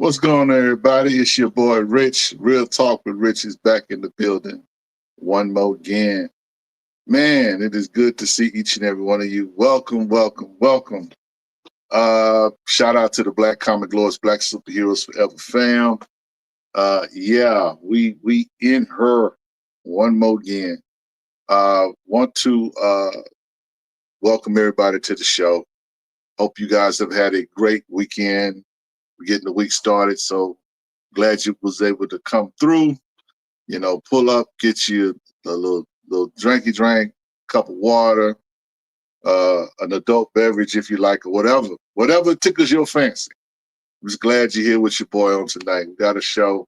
What's going on, everybody? It's your boy Rich. Real Talk with Rich is back in the building. One more again. Man, it is good to see each and every one of you. Welcome, welcome, welcome. Shout out to the Black Comic Lords, Black Superheroes Forever fam. Yeah, we in her one more again. Want to welcome everybody to the show. Hope you guys have had a great weekend. We're getting the week started, so glad you was able to come through. You know, pull up, get you a little drinky drink, cup of water, an adult beverage if you like, or whatever tickles your fancy. I'm just glad you're here with your boy on tonight. We got a show.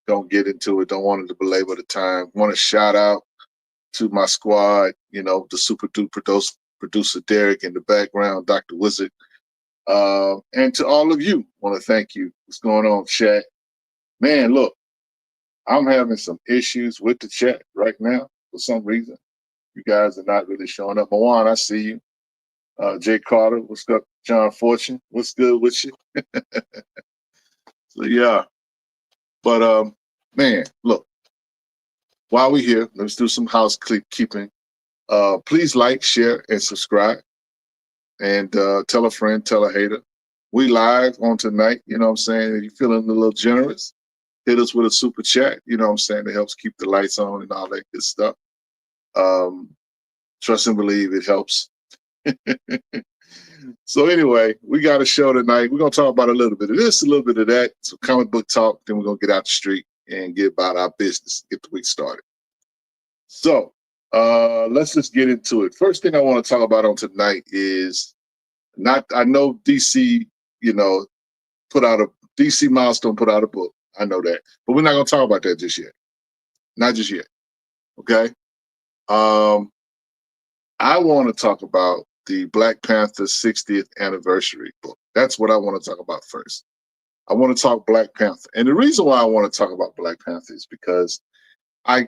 Don't get into it. Don't want to belabor the time. Want to shout out to my squad. You know, the super duper producer Derek in the background, Dr. Wizard. And to all of you, want to thank you. What's going on, chat? Man, look, I'm having some issues with the chat right now for some reason. You guys are not really showing up. Moan, I see you. Jay Carter, what's up? John Fortune, what's good with you? So yeah, but man, look, while we're here, let's do some housekeeping. Please like, share, and subscribe. And tell a friend, tell a hater. We live on tonight, you know what I'm saying? If you're feeling a little generous, hit us with a super chat, you know what I'm saying? It helps keep the lights on and all that good stuff. Trust and believe it helps. So anyway, we got a show tonight. We're going to talk about a little bit of this, a little bit of that, some comic book talk. Then we're going to get out the street and get about our business, get the week started. So let's just get into it. First thing I want to talk about on tonight is I know DC, you know, DC Milestone put out a book. I know that. But we're not going to talk about that just yet. Not just yet. Okay? I want to talk about the Black Panther 60th anniversary book. That's what I want to talk about first. I want to talk Black Panther. And the reason why I want to talk about Black Panther is because I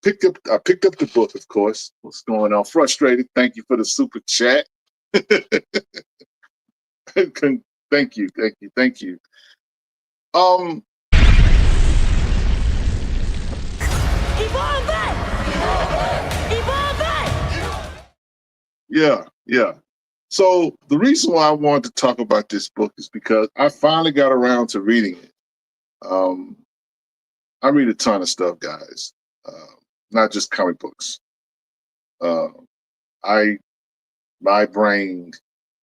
picked up the book, of course. What's going on? Frustrated. Thank you for the super chat. Thank you. Yeah. So the reason why I wanted to talk about this book is because I finally got around to reading it. I read a ton of stuff, guys, not just comic books. My brain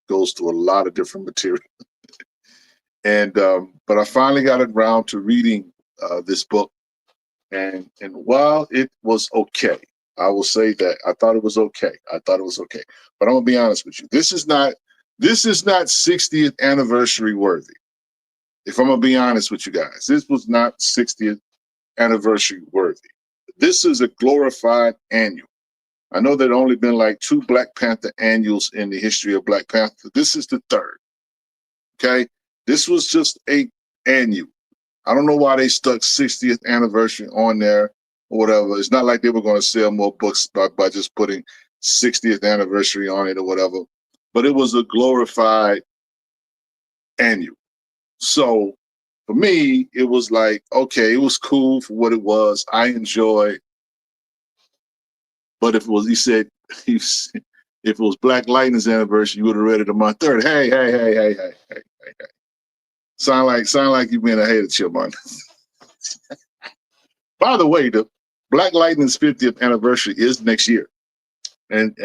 goes to a lot of different material. And but I finally got around to reading this book, and while it was okay, I will say that I thought it was okay. But I'm gonna be honest with you. This is not 60th anniversary worthy. If I'm gonna be honest with you guys, this was not 60th anniversary worthy. This is a glorified annual. I know there'd only been like 2 Black Panther annuals in the history of Black Panther. This is the 3rd. Okay, this was just a annual. I don't know why they stuck 60th anniversary on there or whatever. It's not like they were going to sell more books by just putting 60th anniversary on it or whatever. But it was a glorified annual. So for me, it was like, okay, it was cool for what it was. I enjoyed. But if it was, if it was Black Lightning's anniversary, you would have read it a month 3rd. Hey. Sound like you being a hater, Chipmunk. By the way, the Black Lightning's 50th anniversary is next year, and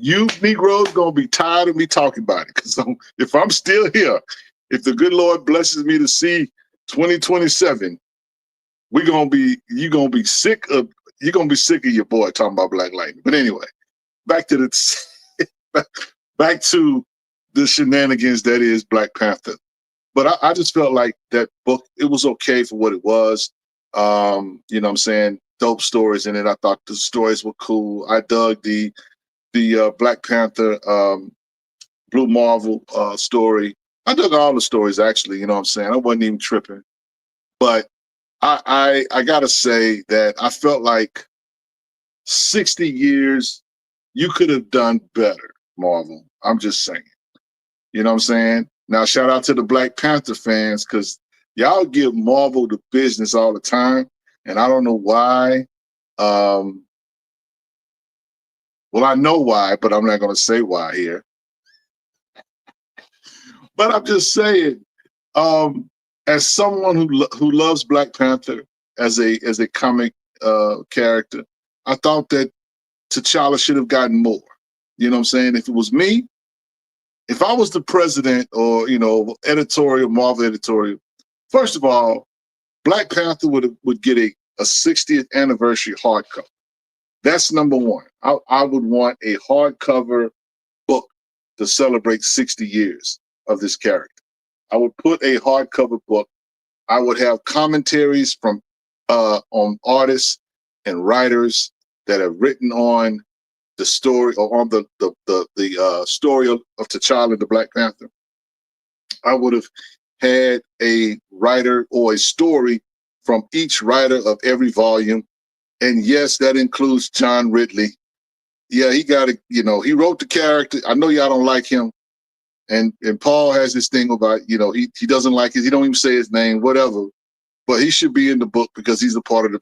you Negroes gonna be tired of me talking about it, because if I'm still here, if the good Lord blesses me to see 2027, you're gonna be sick of your boy talking about Black Lightning. But anyway, back to the shenanigans that is Black Panther. But I just felt like that book, it was okay for what it was. You know what I'm saying? Dope stories in it. I thought the stories were cool. I dug the Black Panther Blue Marvel story. I dug all the stories, actually, you know what I'm saying? I wasn't even tripping. But I gotta say that I felt like 60 years, you could have done better, Marvel. I'm just saying. You know what I'm saying? Now, shout out to the Black Panther fans, because Y'all give Marvel the business all the time, and I don't know why. Um, well, I know why, but I'm not going to say why here. But I'm just saying, as someone who loves Black Panther as a comic character, I thought that T'Challa should have gotten more. You know what I'm saying? If it was me, if I was the president or editorial, Marvel editorial, first of all, Black Panther would get a 60th anniversary hardcover. That's number one. I would want a hardcover book to celebrate 60 years of this character. I would put a hardcover book. I would have commentaries from on artists and writers that have written on the story or on the story of T'Challa and the Black Panther. I would have had a writer or a story from each writer of every volume. And yes, that includes John Ridley. Yeah, he got it. He wrote the character. I know y'all don't like him. And Paul has this thing about, he doesn't like it. He don't even say his name, whatever. But he should be in the book because he's a part of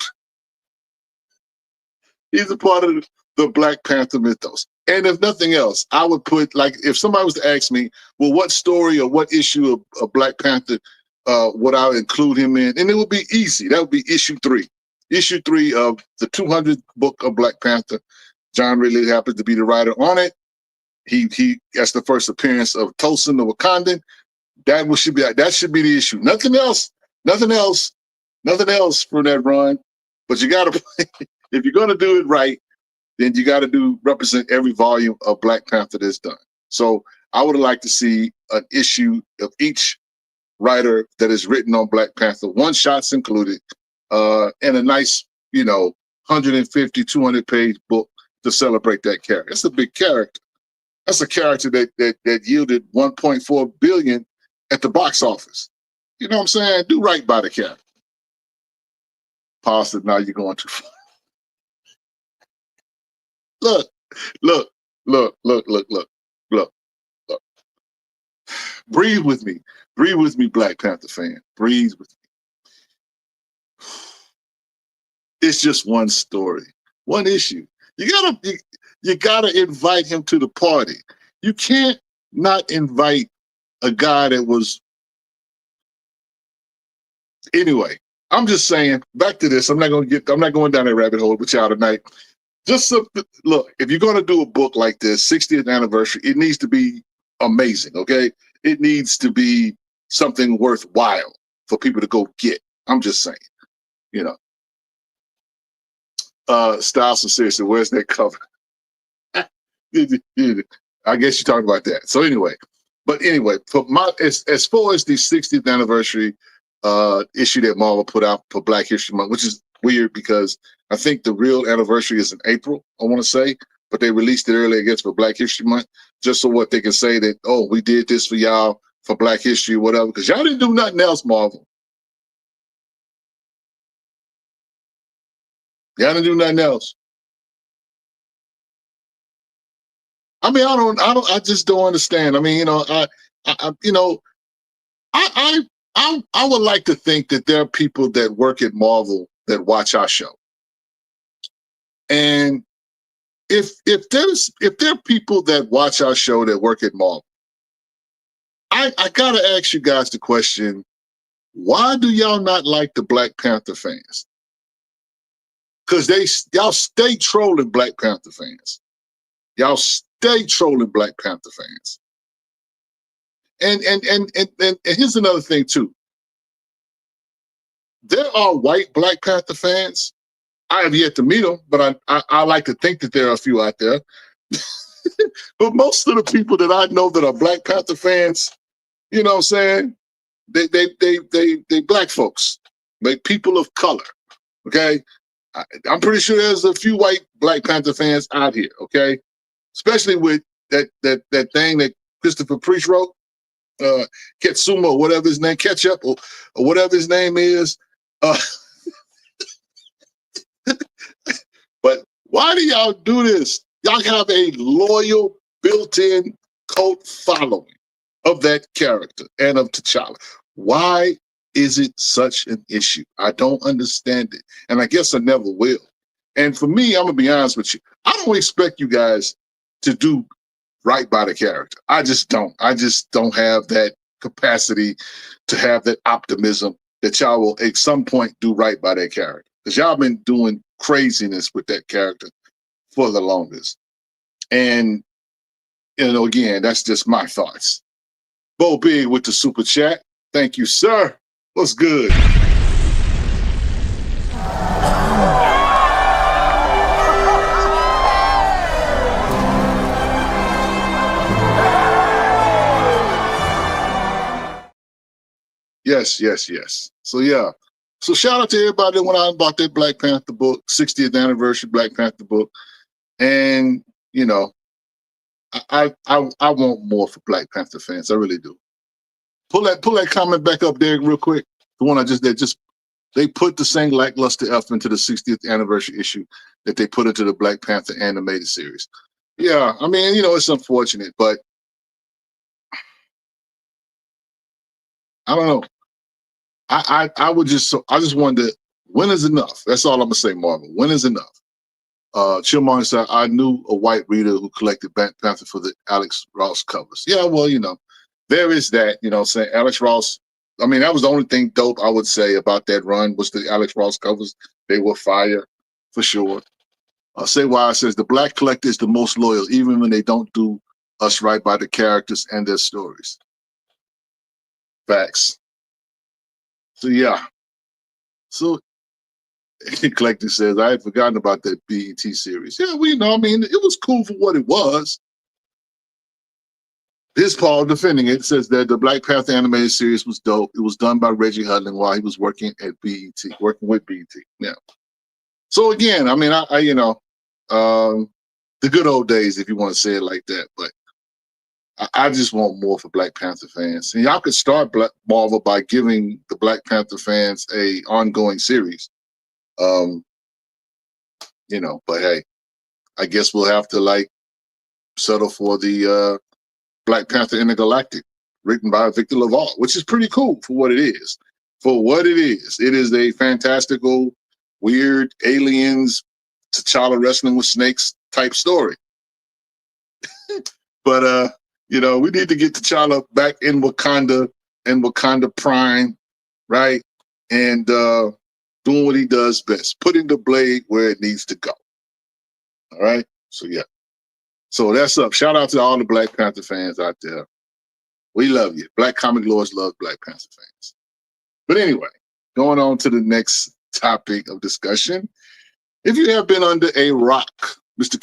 the Black Panther mythos. And if nothing else, I would put, like, if somebody was to ask me, well, what story or what issue of Black Panther would I include him in? And it would be easy. That would be issue 3. Issue 3 of the 200th book of Black Panther. John Ridley happens to be the writer on it. That's the first appearance of Tosin the Wakandan. That should be the issue. Nothing else from that run. But you gotta if you're gonna do it right, then you gotta represent every volume of Black Panther that's done. So I would like to see an issue of each writer that is written on Black Panther, one shots included, and a nice, 150, 200 page book to celebrate that character. It's a big character. That's a character that yielded 1.4 billion at the box office. You know what I'm saying? Do right by the character. Paul said, now you're going too far. Look. Breathe with me. Breathe with me, Black Panther fan. Breathe with me. It's just one story, one issue. You gotta invite him to the party. You can't not invite a guy that was. Anyway, I'm just saying. Back to this. I'm not going down that rabbit hole with y'all tonight. Look, if you're going to do a book like this, 60th anniversary, it needs to be amazing. Okay, it needs to be something worthwhile for people to go get. I'm just saying. Styles and seriously, where's that cover? I guess you're talking about that. So anyway, for as far as the 60th anniversary issue that Marvel put out for Black History Month, which is weird because I think the real anniversary is in April, I want to say, but they released it early, I guess, for Black History Month, just so what they can say that, oh, we did this for y'all for Black History, whatever, because y'all didn't do nothing else, Marvel. Y'all didn't do nothing else. I mean, I just don't understand. I mean, I would like to think that there are people that work at Marvel that watch our show. And if there are people that watch our show that work at Marvel, I gotta ask you guys the question, why do y'all not like the Black Panther fans? Because y'all stay trolling Black Panther fans. Y'all stay trolling Black Panther fans. And here's another thing too. There are white Black Panther fans. I have yet to meet them, but I like to think that there are a few out there. But most of the people that I know that are Black Panther fans, you know what I'm saying? They Black folks, like people of color. Okay, I'm pretty sure there's a few white Black Panther fans out here. Okay, especially with that thing that Christopher Priest wrote, Ketsuma, or whatever his name, Ketchup, or whatever his name is. But why do y'all do this? Y'all have a loyal, built-in cult following of that character and of T'Challa. Why is it such an issue? I don't understand it. And I guess I never will. And for me, I'm going to be honest with you. I don't expect you guys to do right by the character. I just don't. I just don't have that capacity to have that optimism that y'all will at some point do right by that character. Because y'all been doing craziness with that character for the longest. And, you know, again, that's just my thoughts. Bo Big with the super chat. Thank you, sir. What's good? Yes, yes, yes. So yeah. So shout out to everybody that went out and bought that Black Panther book, 60th anniversary Black Panther book. And, you know, I want more for Black Panther fans. I really do. Pull that comment back up there real quick. The one I just did. They put the same lackluster F into the 60th anniversary issue that they put into the Black Panther animated series. Yeah, I mean, you know, it's unfortunate, but I don't know. I just wonder, when is enough? That's all I'm gonna say, Marvel. When is enough? Chillmonger said, I knew a white reader who collected Black Panther for the Alex Ross covers. Yeah, well, you know, there is that, you know what I'm saying? Alex Ross, I mean, that was the only thing dope I would say about that run was the Alex Ross covers. They were fire, for sure. Say why says the Black collector is the most loyal, even when they don't do us right by the characters and their stories. Facts. So, yeah. So, Collector says, I had forgotten about that BET series. Yeah, we know. I mean, it was cool for what it was. This Paul defending it says that the Black Panther animated series was dope. It was done by Reggie Hudlin while he was working at BET, working with BET. Yeah. So again, I mean, I you know, the good old days, if you want to say it like that. But I just want more for Black Panther fans. And y'all could start Marvel by giving the Black Panther fans a ongoing series. You know, but hey, I guess we'll have to like settle for the Black Panther Intergalactic, written by Victor LaValle, which is pretty cool for what it is. For what it is a fantastical, weird aliens, T'Challa wrestling with snakes type story. But you know, we need to get T'Challa back in Wakanda and Wakanda Prime, right? And doing what he does best, putting the blade where it needs to go. All right. So yeah. So that's up. Shout out to all the Black Panther fans out there. We love you. Black Comic Lords love Black Panther fans. But anyway, going on to the next topic of discussion. If you have been under a rock, Mr.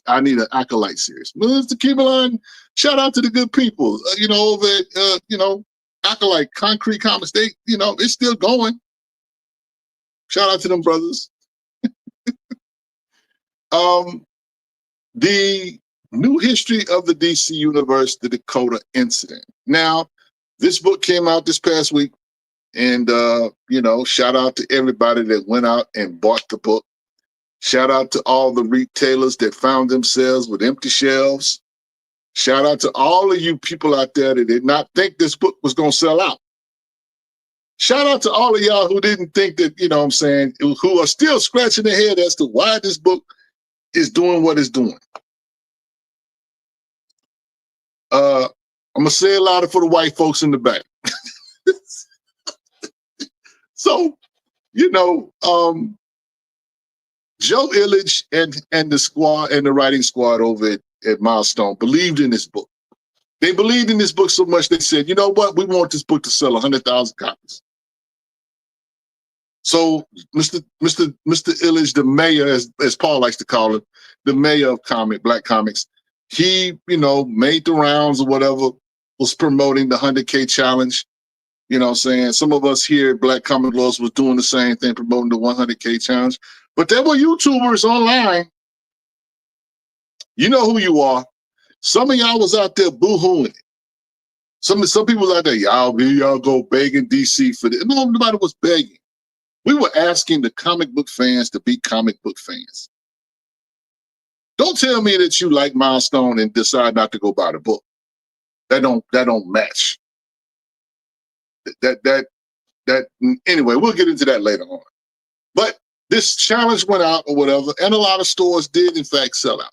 I Need an Acolyte series. Mr. Keelan, shout out to the good people, you know, over at, you know, Acolyte, Concrete Comics. They, you know, it's still going. Shout out to them brothers. The new history of the DC Universe, the Dakota Incident. Now, this book came out this past week, and, you know, shout out to everybody that went out and bought the book. Shout out to all the retailers that found themselves with empty shelves. Shout out to all of you people out there that did not think this book was going to sell out. Shout out to all of y'all who didn't think that, you know what I'm saying, who are still scratching their head as to why this book is doing what it's doing. I'm going to say it louder for the white folks in the back. So, you know, Joe Illich and the squad and the writing squad over at Milestone believed in this book. They believed in this book so much they said, you know what, we want this book to sell 100,000 copies. So Mr. Illich, the mayor, as Paul likes to call him, the mayor of Black Comics, he, you know, made the rounds or whatever, was promoting the 100K challenge. You know what I'm saying? Some of us here at Black Comic Laws was doing the same thing, promoting the 100K challenge. But there were YouTubers online. You know who you are. Some of y'all was out there boo-hooing it. Some people out there, y'all go begging DC for this. No, nobody was begging. We were asking the comic book fans to be comic book fans. Don't tell me that you like Milestone and decide not to go buy the book. That don't match. that anyway, we'll get into that later on. But this challenge went out or whatever, and a lot of stores did in fact sell out.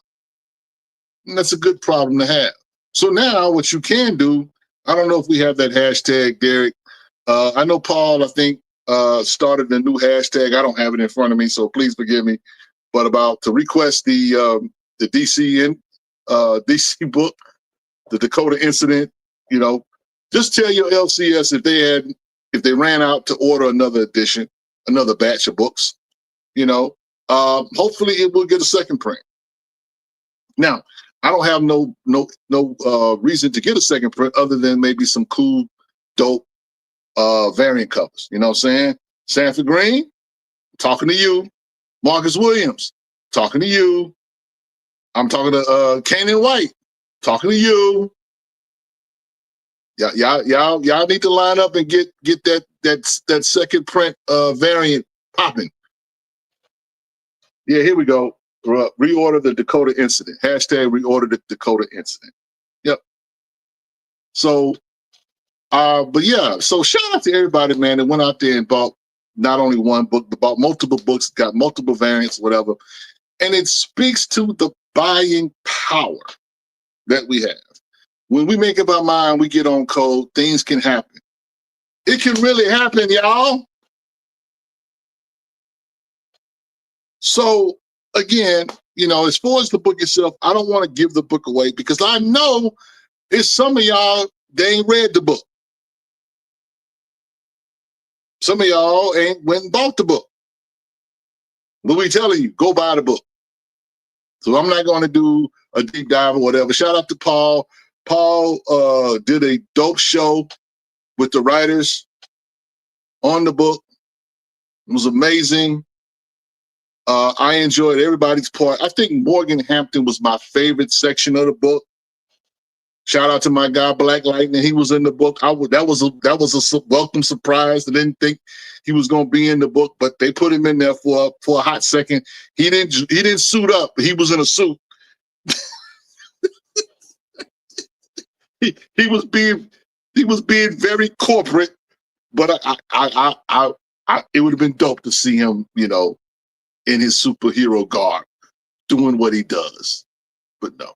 And that's a good problem to have. So now what you can do, I don't know if we have that hashtag, Derek. I know Paul, I think, started a new hashtag. I don't have it in front of me, so please forgive me. But about to request the DC book, the Dakota Incident, just tell your LCS if they ran out to order another edition, another batch of books, hopefully it will get a second print. Now, I don't have no reason to get a second print other than maybe some cool, dope variant covers. You know what I'm saying? Sanford Green, talking to you. Marcus Williams, talking to you. I'm talking to Kanan White, talking to you. Y'all need to line up and get that second print variant popping. Yeah, here we go. Reorder the Dakota Incident. Hashtag reorder the Dakota Incident. Yep. So, but yeah, so shout out to everybody, man, that went out there and bought not only one book, but bought multiple books, got multiple variants, whatever. And it speaks to the buying power that we have. When we make up our mind, we get on code, things can happen. It can really happen, y'all. So again, as far as the book itself, I don't want to give the book away because I know it's some of y'all, they ain't read the book. Some of y'all ain't went and bought the book. But we telling you, go buy the book. So I'm not going to do a deep dive or whatever. Shout out to Paul. Paul did a dope show with the writers on the book. It was amazing. I enjoyed everybody's part. I think Morgan Hampton was my favorite section of the book. Shout out to my guy Black Lightning. He was in the book. That was a welcome surprise. I didn't think he was going to be in the book, but they put him in there for a hot second. He didn't suit up. He was in a suit. he was being very corporate, but it would have been dope to see him, in his superhero garb, doing what he does. But no.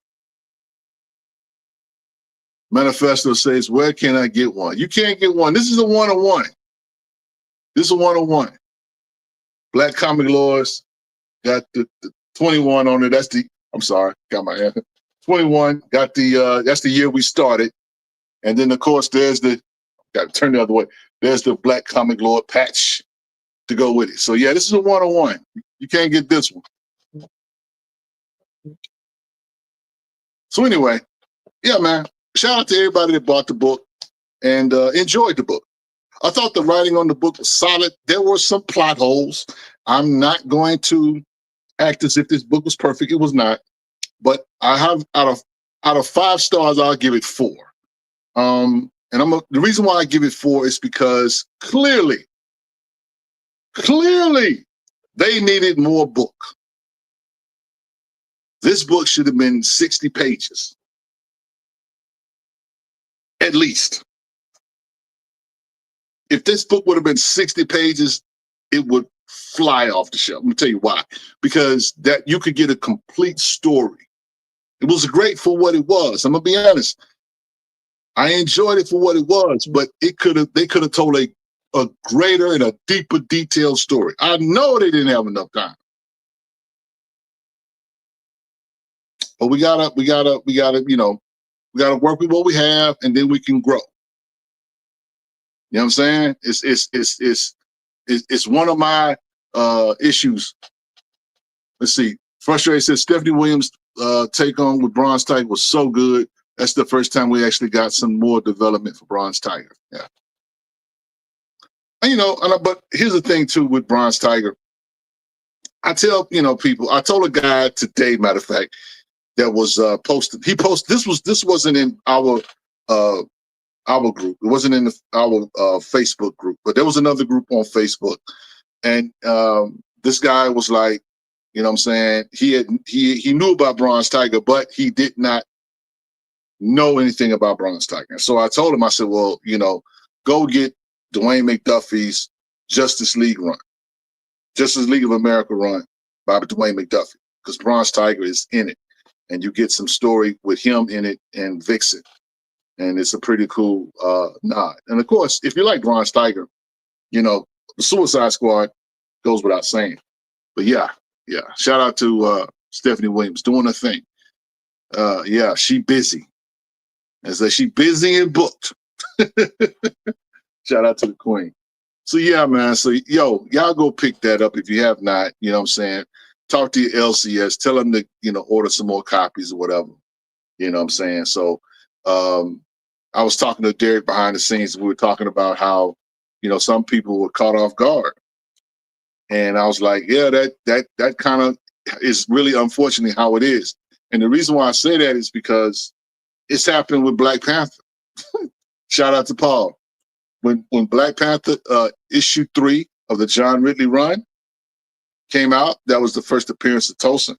Manifesto says, where can I get one? You can't get one. This is a one-on-one. This is a one-on-one. Black Comic Lords got the 21 on it. I'm sorry, got my hand. 21, got that's the year we started. And then, of course, got to turn the other way. There's the Black Comic Lord patch to go with it. So, yeah, this is a one-on-one. You can't get this one. So, anyway, yeah, man. Shout out to everybody that bought the book and enjoyed the book. I thought the writing on the book was solid. There were some plot holes. I'm not going to act as if this book was perfect. It was not. But I have out of 5 stars, I'll give it 4. And the reason why I give it 4 is because clearly they needed more book. This book should have been 60 pages. At least. If this book would have been 60 pages, it would fly off the shelf. Let me tell you why. Because that you could get a complete story. It was great for what it was. I'm gonna be honest. I enjoyed it for what it was, but they could have told a greater and a deeper detailed story. I know they didn't have enough time. But we gotta, work with what we have, and then we can grow. You know what I'm saying? It's one of my issues. Let's see. Frustrated says Stephanie Williams' take on with Bronze Tiger was so good. That's the first time we actually got some more development for Bronze Tiger. Yeah. And, but here's the thing too with Bronze Tiger. I tell people. I told a guy today, matter of fact, that was posted. He posted. This wasn't in our group. It wasn't in our Facebook group, but there was another group on Facebook, and this guy was like, you know what I'm saying? He knew about Bronze Tiger, but he did not know anything about Bronze Tiger. So I told him, I said, well, go get Dwayne McDuffie's Justice League run, Justice League of America run by Dwayne McDuffie, because Bronze Tiger is in it, and you get some story with him in it and Vixen, and it's a pretty cool nod. And of course, if you like Bronze Tiger, you know the Suicide Squad goes without saying. But yeah, shout out to Stephanie Williams doing her thing. Yeah, she busy. As she busy and booked. Shout out to the queen. So yeah, man. So y'all go pick that up if you have not. You know what I'm saying? Talk to your LCS. Tell them to order some more copies or whatever. You know what I'm saying? So I was talking to Derek behind the scenes. We were talking about how some people were caught off guard, and I was like, yeah, that kind of is really unfortunately how it is. And the reason why I say that is because it's happened with Black Panther. Shout out to Paul. When Black Panther issue 3 of the John Ridley run came out, that was the first appearance of Tosin.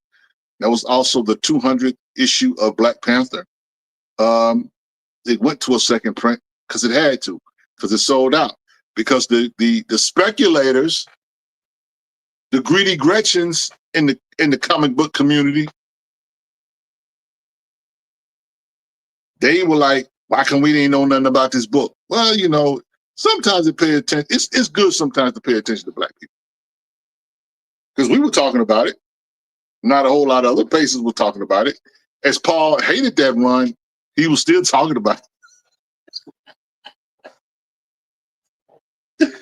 That was also the 200th issue of Black Panther. It went to a second print because it had to, because it sold out. Because the speculators, the greedy Gretchens in the comic book community, they were like, why can we didn't know nothing about this book? Well, sometimes they pay attention. It's good sometimes to pay attention to Black people. Because we were talking about it. Not a whole lot of other places were talking about it. As Paul hated that run, he was still talking about it.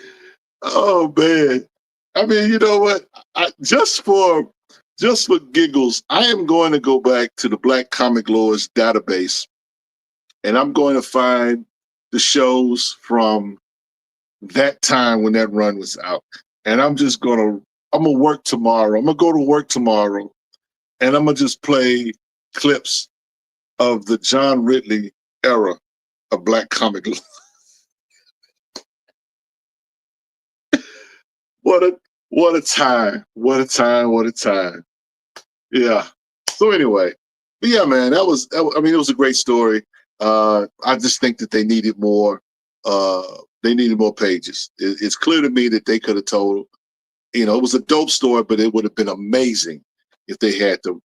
Oh, man. I mean, you know what? Just for giggles, I am going to go back to the Black Comic Lords database, and I'm going to find the shows from that time when that run was out. And I'm going to work tomorrow. I'm going to go to work tomorrow, and I'm going to just play clips of the John Ridley era of Black Comic Lords. What a time. What a time. What a time. Yeah. So anyway, but yeah, man, it was a great story. I just think that they needed more. They needed more pages. It's clear to me that they could have told. It was a dope story, but it would have been amazing if they had the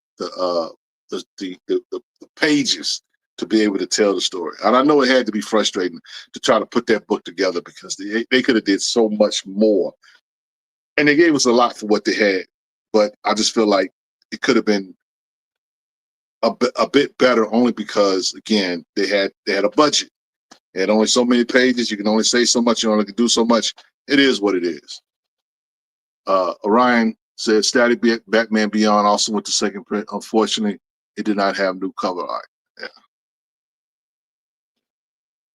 pages to be able to tell the story. And I know it had to be frustrating to try to put that book together because they could have did so much more, and they gave us a lot for what they had. But I just feel like it could have been a bit better, only because again they had a budget. They had only so many pages. You can only say so much. You only can do so much. It is what it is. Orion said Static Batman Beyond also went to second print. Unfortunately, it did not have new cover art. Yeah.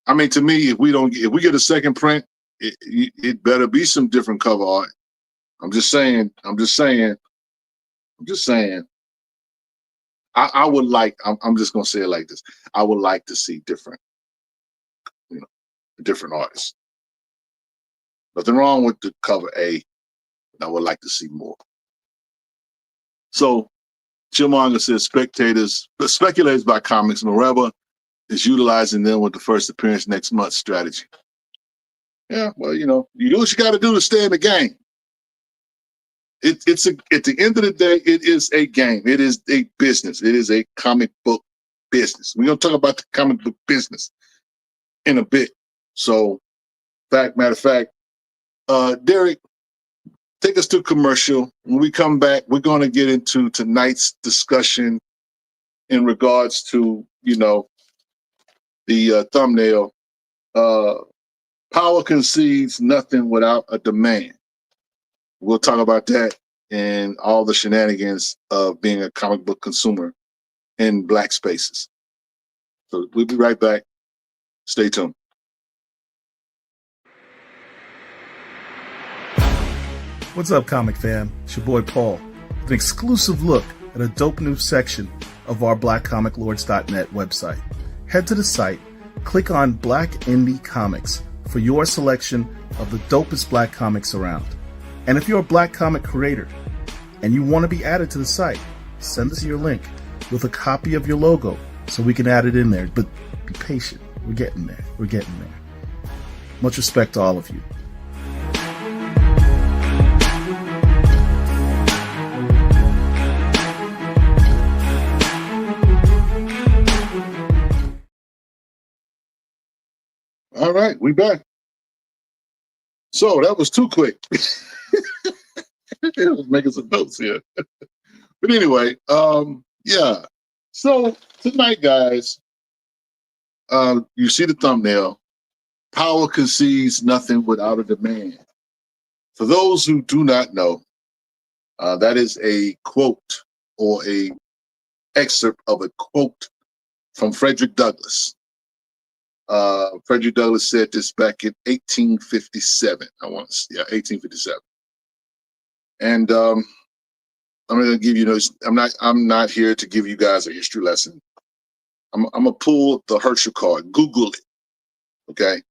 I mean, to me, if we get a second print, it better be some different cover art. I'm just saying. I would like. I'm just gonna say it like this. I would like to see different artists. Nothing wrong with the cover A. I would like to see more. So, Chillmonger says speculators by comics. Mareva is utilizing them with the first appearance next month strategy. Yeah, well, you do what you got to do to stay in the game. At the end of the day, it is a game. It is a business. It is a comic book business. We're going to talk about the comic book business in a bit. So, matter of fact, Derek, take us to commercial. When we come back, we're going to get into tonight's discussion in regards to, the thumbnail. Power concedes nothing without a demand. We'll talk about that and all the shenanigans of being a comic book consumer in Black spaces. So we'll be right back. Stay tuned. What's up, comic fam? It's your boy Paul with an exclusive look at a dope new section of our blackcomiclords.net website. Head to the site, click on Black Indie Comics for your selection of the dopest Black comics around. And if you're a Black comic creator and you want to be added to the site, send us your link with a copy of your logo so we can add it in there. But be patient. We're getting there. Much respect to all of you. All right, we back. So that was too quick. I was making some notes here. But anyway, yeah. So tonight, guys, you see the thumbnail. Power concedes nothing without a demand. For those who do not know, that is a quote or a excerpt of a quote from Frederick Douglass. Frederick Douglass said this back in 1857. 1857. And I'm going to give you those. I'm not here to give you guys a history lesson. I'm going to pull the Herschel card. Google it. Okay.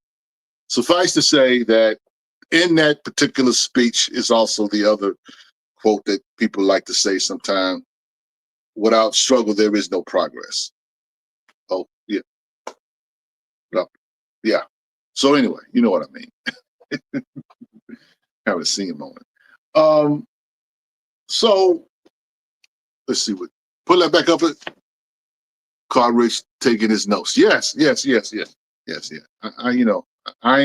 Suffice to say that in that particular speech is also the other quote that people like to say sometimes: without struggle, there is no progress. Oh, yeah. No. Yeah. So anyway, you know what I mean. Have a singing moment. So let's see what. Pull that back up. Cartridge taking his notes. Yes. I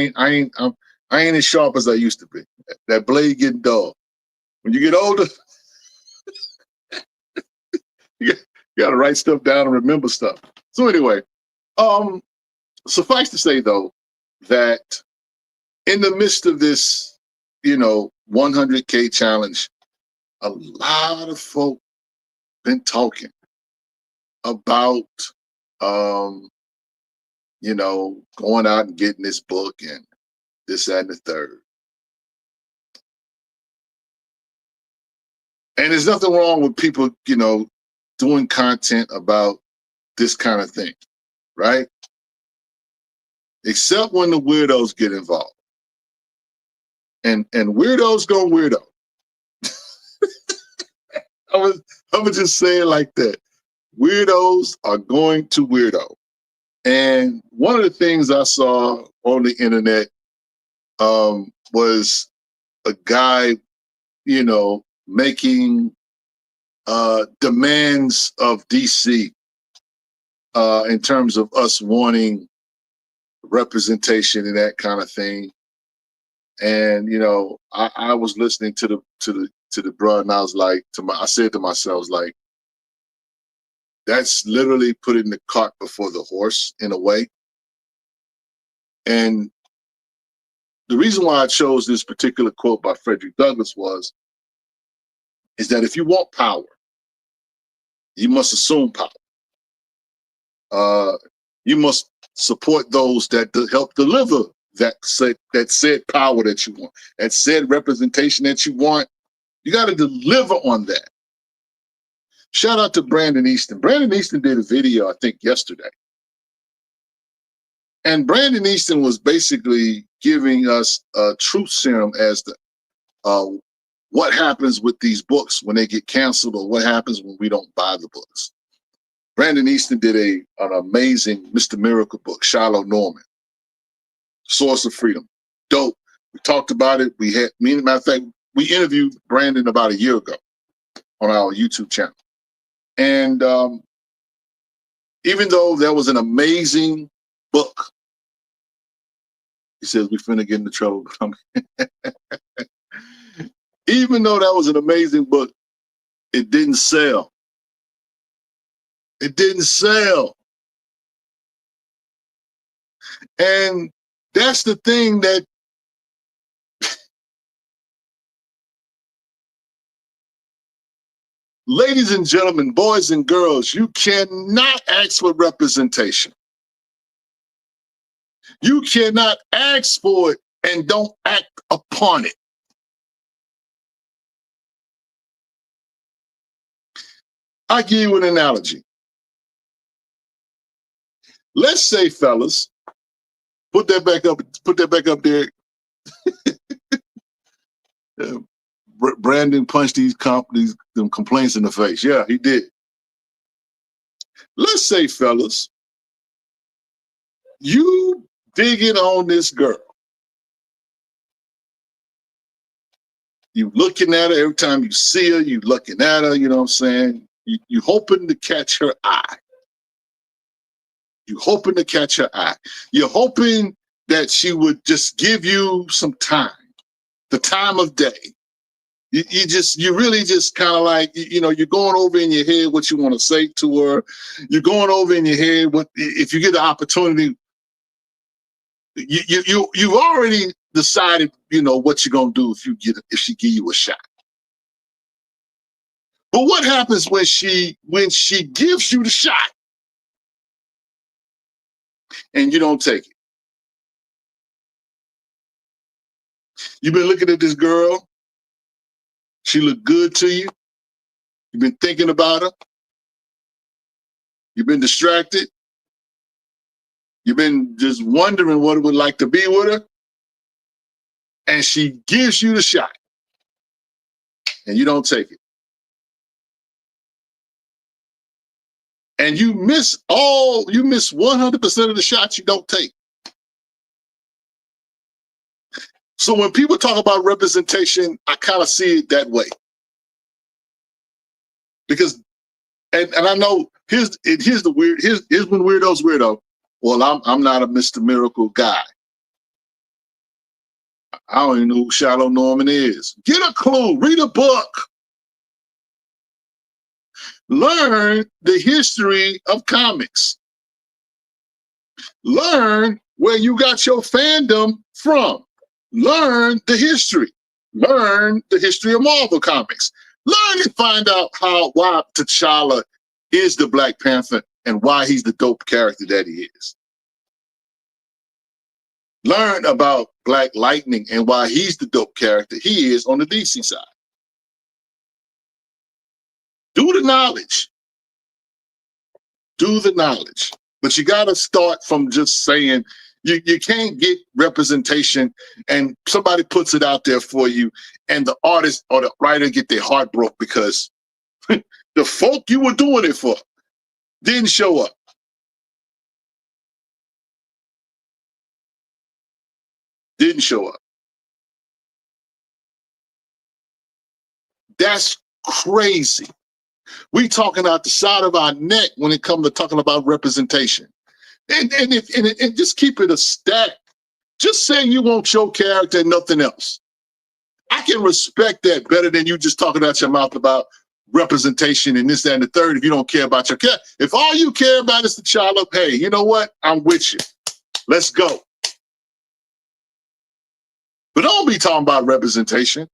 ain't as sharp as I used to be. That blade getting dull. When you get older, you got to write stuff down and remember stuff. So anyway, suffice to say though that in the midst of this, 100K challenge, a lot of folk been talking about, going out and getting this book and this, that, and the third. And there's nothing wrong with people, doing content about this kind of thing, right? Except when the weirdos get involved. And weirdos go weirdo. I'm gonna just say it like that. Weirdos are going to weirdo. And one of the things I saw on the internet was a guy, making demands of DC in terms of us wanting representation and that kind of thing. And I was listening to the bro, and I was like, I said to myself, like, that's literally putting the cart before the horse in a way. And the reason why I chose this particular quote by Frederick Douglass is that if you want power, you must assume power. You must support those that help deliver that said power that you want, that said representation that you want. You got to deliver on that. Shout out to Brandon Easton. Brandon Easton did a video, I think, yesterday. And Brandon Easton was basically giving us a truth serum as to what happens with these books when they get canceled, or what happens when we don't buy the books. Brandon Easton did an amazing Mr. Miracle book, Shiloh Norman, Source of Freedom. Dope. We talked about it. Matter of fact, we interviewed Brandon about a year ago on our YouTube channel. And even though that was an amazing book, he says we finna get into trouble. Even though that was an amazing book, it didn't sell. It didn't sell. And that's the thing that ladies and gentlemen, boys and girls, you cannot ask for representation. You cannot ask for it and don't act upon it. I'll give you an analogy. Let's say, fellas, put that back up there. Brandon punched them complaints in the face. Yeah, he did. Let's say, fellas, you digging on this girl. You looking at her every time you see her. You looking at her. You know what I'm saying? You hoping to catch her eye. You hoping to catch her eye. You're hoping that she would just give you some time, the time of day. You really just kind of like, you're going over in your head what you want to say to her. You're going over in your head what, if you get the opportunity, you've already decided, what you're going to do if she give you a shot. But what happens when she gives you the shot and you don't take it? You've been looking at this girl. She looked good to you. You've been thinking about her. You've been distracted. You've been just wondering what it would like to be with her. And she gives you the shot. And you don't take it. And you miss 100% of the shots you don't take. So when people talk about representation, I kind of see it that way. Because, and I know here's when weirdo's weirdo. Well, I'm not a Mr. Miracle guy. I don't even know who Shallow Norman is. Get a clue, read a book. Learn the history of comics. Learn where you got your fandom from. Learn the history. Learn the history of Marvel Comics. Learn and find out why T'Challa is the Black Panther and why he's the dope character that he is. Learn about Black Lightning and why he's the dope character he is on the DC side. Do the knowledge. Do the knowledge. But you got to start from just saying, you can't get representation and somebody puts it out there for you and the artist or the writer get their heart broke because the folk you were doing it for didn't show up. Didn't show up. That's crazy. We talking out the side of our neck when it comes to talking about representation. And just keep it a stack. Just saying you want your character and nothing else. I can respect that better than you just talking out your mouth about representation and this, that, and the third if you don't care about your character. If all you care about is the child up, hey, you know what? I'm with you. Let's go. But don't be talking about representation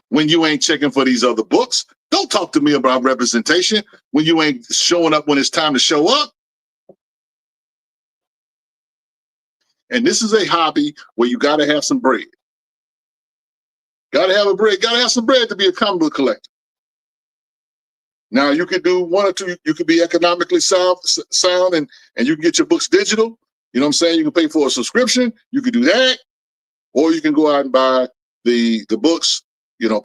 when you ain't checking for these other books. Don't talk to me about representation when you ain't showing up when it's time to show up. And this is a hobby where you got to have some bread. Got to have some bread to be a comic book collector. Now you could do one or two. You could be economically sound and you can get your books digital. You know what I'm saying? You can pay for a subscription. You could do that. Or you can go out and buy the books,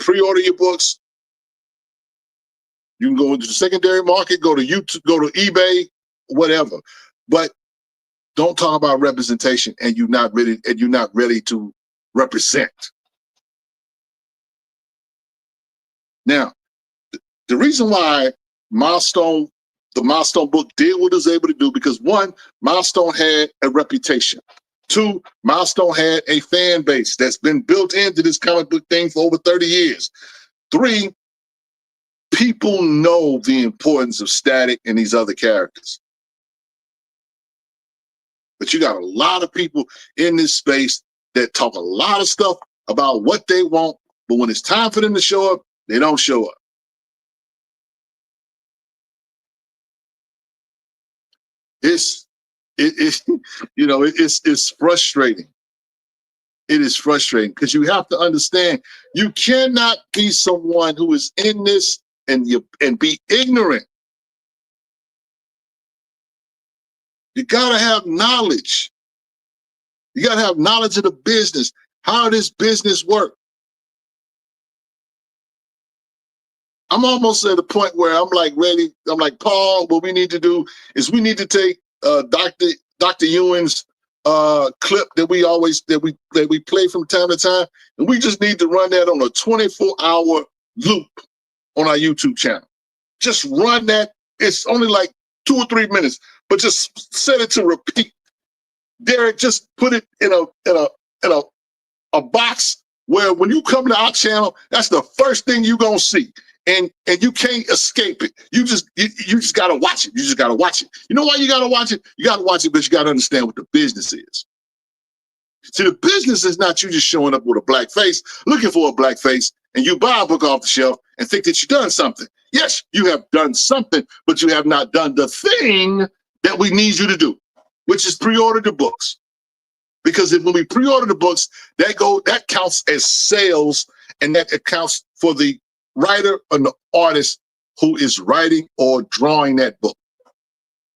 pre-order your books. You can go into the secondary market, go to YouTube, go to eBay, whatever. But don't talk about representation and you're not ready to represent. Now, the reason why the Milestone book did what it was able to do, because one, Milestone had a reputation. Two, Milestone had a fan base that's been built into this comic book thing for over 30 years. Three, people know the importance of Static and these other characters. But you got a lot of people in this space that talk a lot of stuff about what they want, but when it's time for them to show up, they don't show up. It's frustrating. It is frustrating because you have to understand you cannot be someone who is in this and be ignorant. You gotta have knowledge. You gotta have knowledge of the business, how this business works. I'm almost at a point where I'm like ready. I'm like, Paul, what we need to do is we need to take Dr. Ewing's clip that we play from time to time, and we just need to run that on a 24-hour loop on our YouTube channel. Just run that. It's only like 2 or 3 minutes, but just set it to repeat. Derek, just put it in a box where when you come to our channel, that's the first thing you're gonna see. And you can't escape it. You just gotta watch it. You just gotta watch it. You know why you gotta watch it? You gotta watch it because you gotta understand what the business is. See, the business is not you just showing up with a black face, looking for a black face, and you buy a book off the shelf and think that you've done something. Yes, you have done something, but you have not done the thing that we need you to do, which is pre-order the books. Because when we pre-order the books, that counts as sales, and that accounts for the writer and the artist who is writing or drawing that book.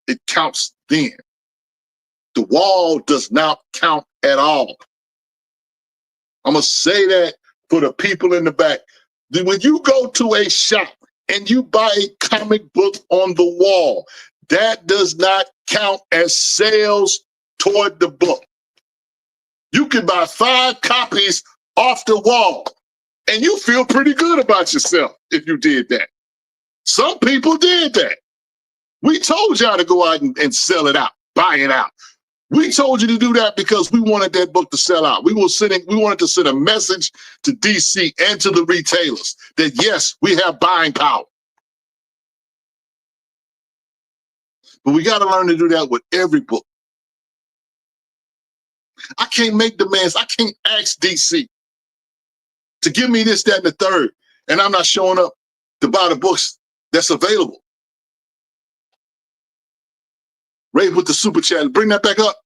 It counts then. The wall does not count at all. I'm going to say that for the people in the back. When you go to a shop and you buy a comic book on the wall, that does not count as sales toward the book. You can buy 5 copies off the wall, and you feel pretty good about yourself if you did that. Some people did that. We told y'all to go out and sell it out, buy it out. We told you to do that because we wanted that book to sell out. We wanted to send a message to DC and to the retailers that, yes, we have buying power. But we got to learn to do that with every book. I can't make demands. I can't ask DC to give me this, that, and the third, and I'm not showing up to buy the books that's available. Ray with the super chat. Bring that back up.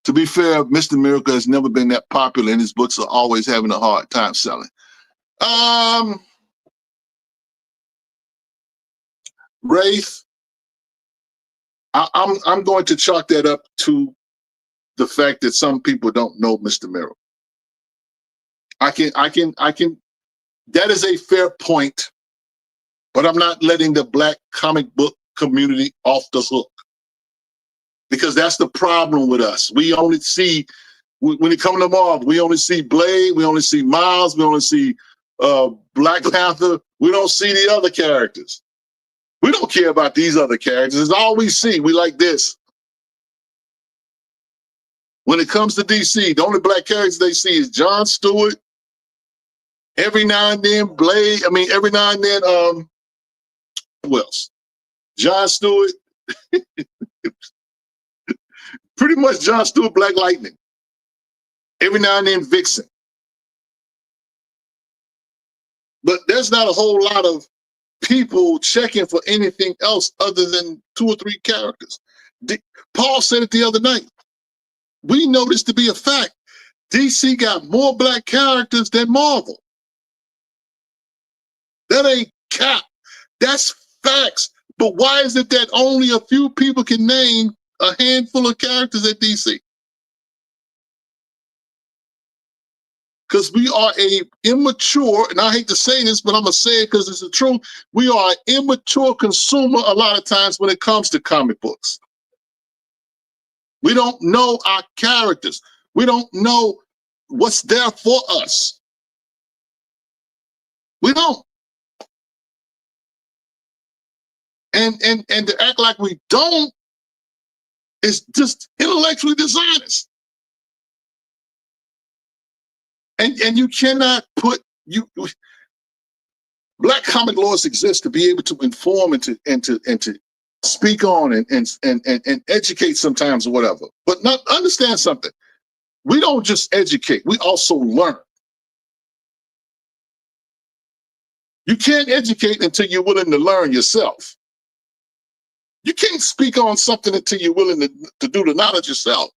To be fair, Mr. Miracle has never been that popular, and his books are always having a hard time selling. Rafe, I'm going to chalk that up to the fact that some people don't know Mr. Miracle. I can. That is a fair point, but I'm not letting the black comic book community off the hook, because that's the problem with us. We only see, when it comes to Marvel, we only see Blade, we only see Miles, we only see Black Panther. We don't see the other characters. We don't care about these other characters. It's all we see. We like this. When it comes to DC, the only black characters they see is Jon Stewart. Every now and then, Blade. I mean, every now and then, who else? Jon Stewart. Pretty much Jon Stewart, Black Lightning. Every now and then, Vixen. But there's not a whole lot of people checking for anything else other than 2 or 3 characters. Paul said it the other night. We know this to be a fact. DC got more black characters than Marvel. That ain't cap. That's facts. But why is it that only a few people can name a handful of characters at DC? Because we are a immature, and I hate to say this, but I'm going to say it because it's the truth. We are an immature consumer a lot of times when it comes to comic books. We don't know our characters. We don't know what's there for us. We don't. And to act like we don't is just intellectually dishonest. And you cannot put black comic laws exist to be able to inform and to speak on and educate sometimes or whatever. But not understand something. We don't just educate, we also learn. You can't educate until you're willing to learn yourself. You can't speak on something until you're willing to do the knowledge yourself.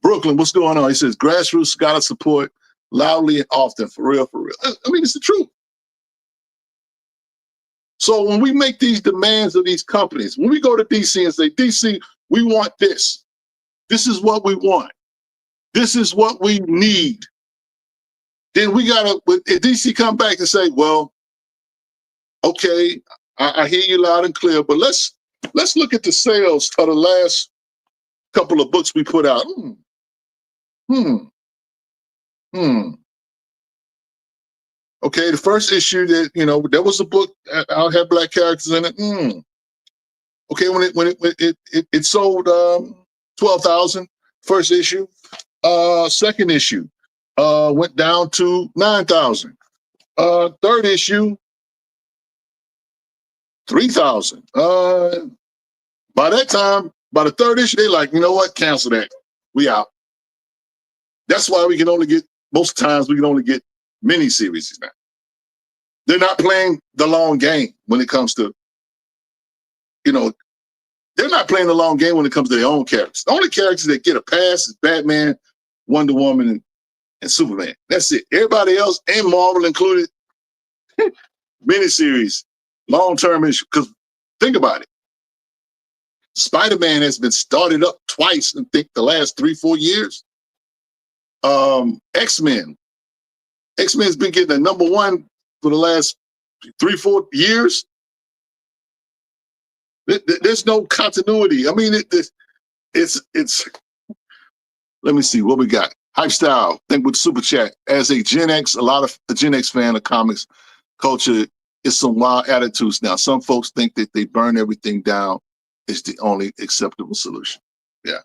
Brooklyn, what's going on? He says, grassroots gotta support loudly and often, for real, for real. I mean, it's the truth. So when we make these demands of these companies, when we go to DC and say, DC, we want this. This is what we want. This is what we need. Then we gotta, if DC come back and say, well, okay, I hear you loud and clear, but let's Let's look at the sales of the last couple of books we put out. Okay, the first issue that, there was a book out had black characters in it. Okay, when it sold 12,000 first issue. Second issue went down to 9,000. Third issue 3,000. By that time, by the third issue, they like, you know what? Cancel that. We out. That's why we can only get, most times we can only get mini series now. They're not playing the long game when it comes to, they're not playing the long game when it comes to their own characters. The only characters that get a pass is Batman, Wonder Woman, and Superman. That's it. Everybody else, and Marvel included, miniseries, long-term issue. Because think about it. Spider-Man has been started up twice in, think, the last 3-4 years. X-Men. X-Men's been getting a number 1 for the last 3-4 years. There's no continuity. I mean, it's. Let me see what we got. Hype Style, think with Super Chat. As a Gen X, a lot of a Gen X fan of comics culture, is some wild attitudes now. Some folks think that they burn everything down is the only acceptable solution. Yeah,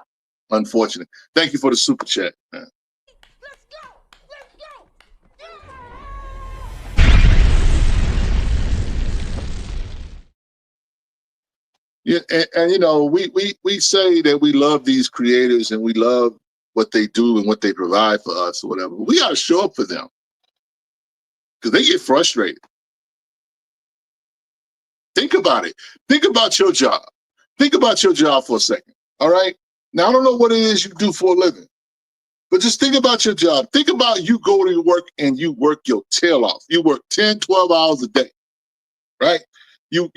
unfortunate. Thank you for the Super Chat, man. Let's go! Let's go! Yeah, and we say that we love these creators and we love what they do and what they provide for us or whatever. We got to show up for them because they get frustrated. Think about it. Think about your job. Think about your job for a second. All right. Now, I don't know what it is you do for a living, but just think about your job. Think about you go to work and you work your tail off. You work 10, 12 hours a day, right? You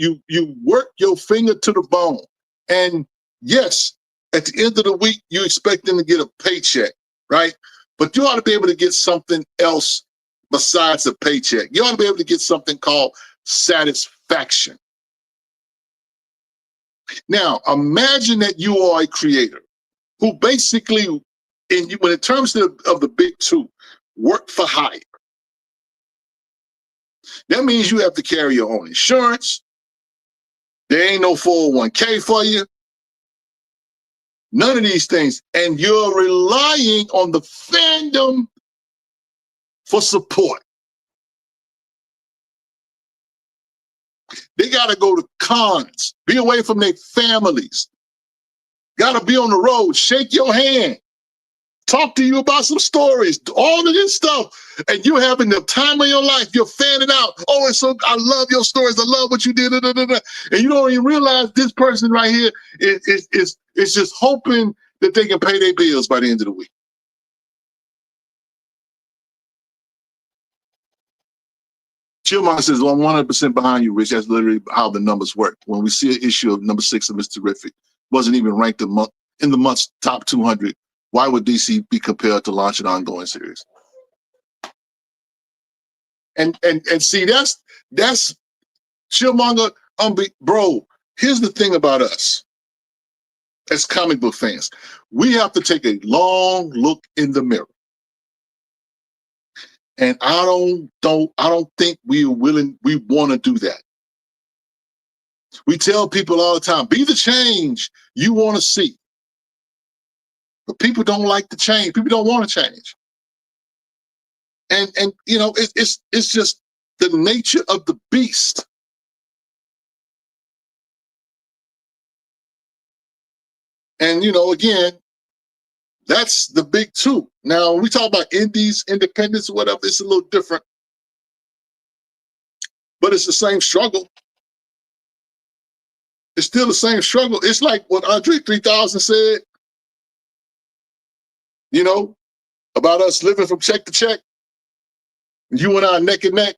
work your finger to the bone. And yes, at the end of the week, you expect them to get a paycheck, right? But you ought to be able to get something else besides a paycheck. You ought to be able to get something called satisfaction. Now, imagine that you are a creator who basically, when it comes of the big two, work for hire. That means you have to carry your own insurance. There ain't no 401k for you. None of these things. And you're relying on the fandom for support. They got to go to cons, be away from their families. Got to be on the road, shake your hand, talk to you about some stories, all of this stuff. And you're having the time of your life. You're fanning out. Oh, it's so, I love your stories. I love what you did. Da, da, da, da. And you don't even realize this person right here is just hoping that they can pay their bills by the end of the week. Chillman says, well, I'm 100% behind you, Rich. That's literally how the numbers work. When we see an issue of number 6 of Mr. Terrific, wasn't even ranked in the month's top 200, why would DC be compelled to launch an ongoing series? And see, that's Chillmonger. Bro, here's the thing about us as comic book fans. We have to take a long look in the mirror. And I don't think we want to do that. We tell people all the time, be the change you want to see. But people don't like the change. People don't want to change. And it's just the nature of the beast. And again, that's the big two. Now, when we talk about indies, independents, or whatever, it's a little different. But it's the same struggle. It's still the same struggle. It's like what Andre 3000 said, about us living from check to check. You and I neck and neck.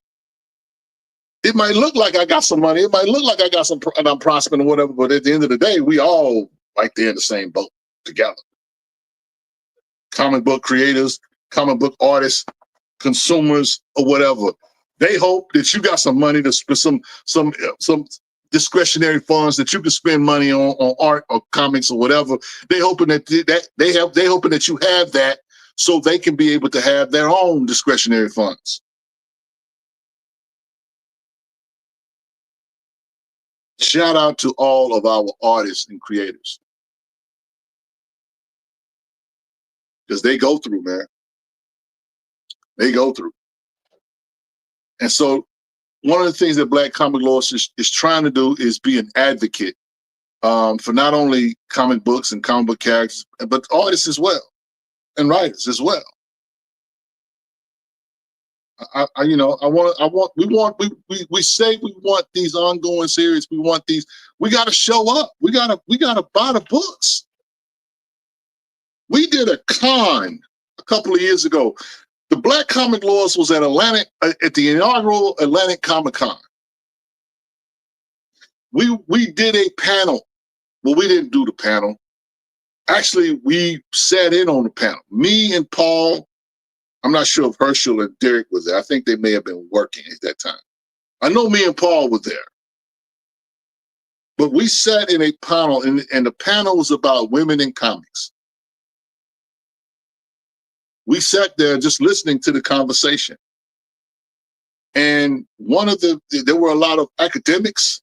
It might look like I got some money. It might look like I got some, and I'm prospering or whatever. But at the end of the day, we all right there in the same boat together. Comic book creators, comic book artists, consumers, or whatever. They hope that you got some money to some discretionary funds that you can spend money on art or comics or whatever. They hoping that they hoping that you have that so they can be able to have their own discretionary funds. Shout out to all of our artists and creators. Because they go through, man. They go through. And so one of the things that Black Comic Laws is trying to do is be an advocate for not only comic books and comic book characters, but artists as well and writers as well. We say we want these ongoing series. We want these. We got to show up. We got to buy the books. We did a con a couple of years ago. The Black Comic Laws was at at the inaugural Atlantic Comic Con. We did a panel. Well, we didn't do the panel. Actually, we sat in on the panel. Me and Paul. I'm not sure if Herschel and Derek was there. I think they may have been working at that time. I know me and Paul were there. But we sat in a panel, and the panel was about women in comics. We sat there just listening to the conversation. And there were a lot of academics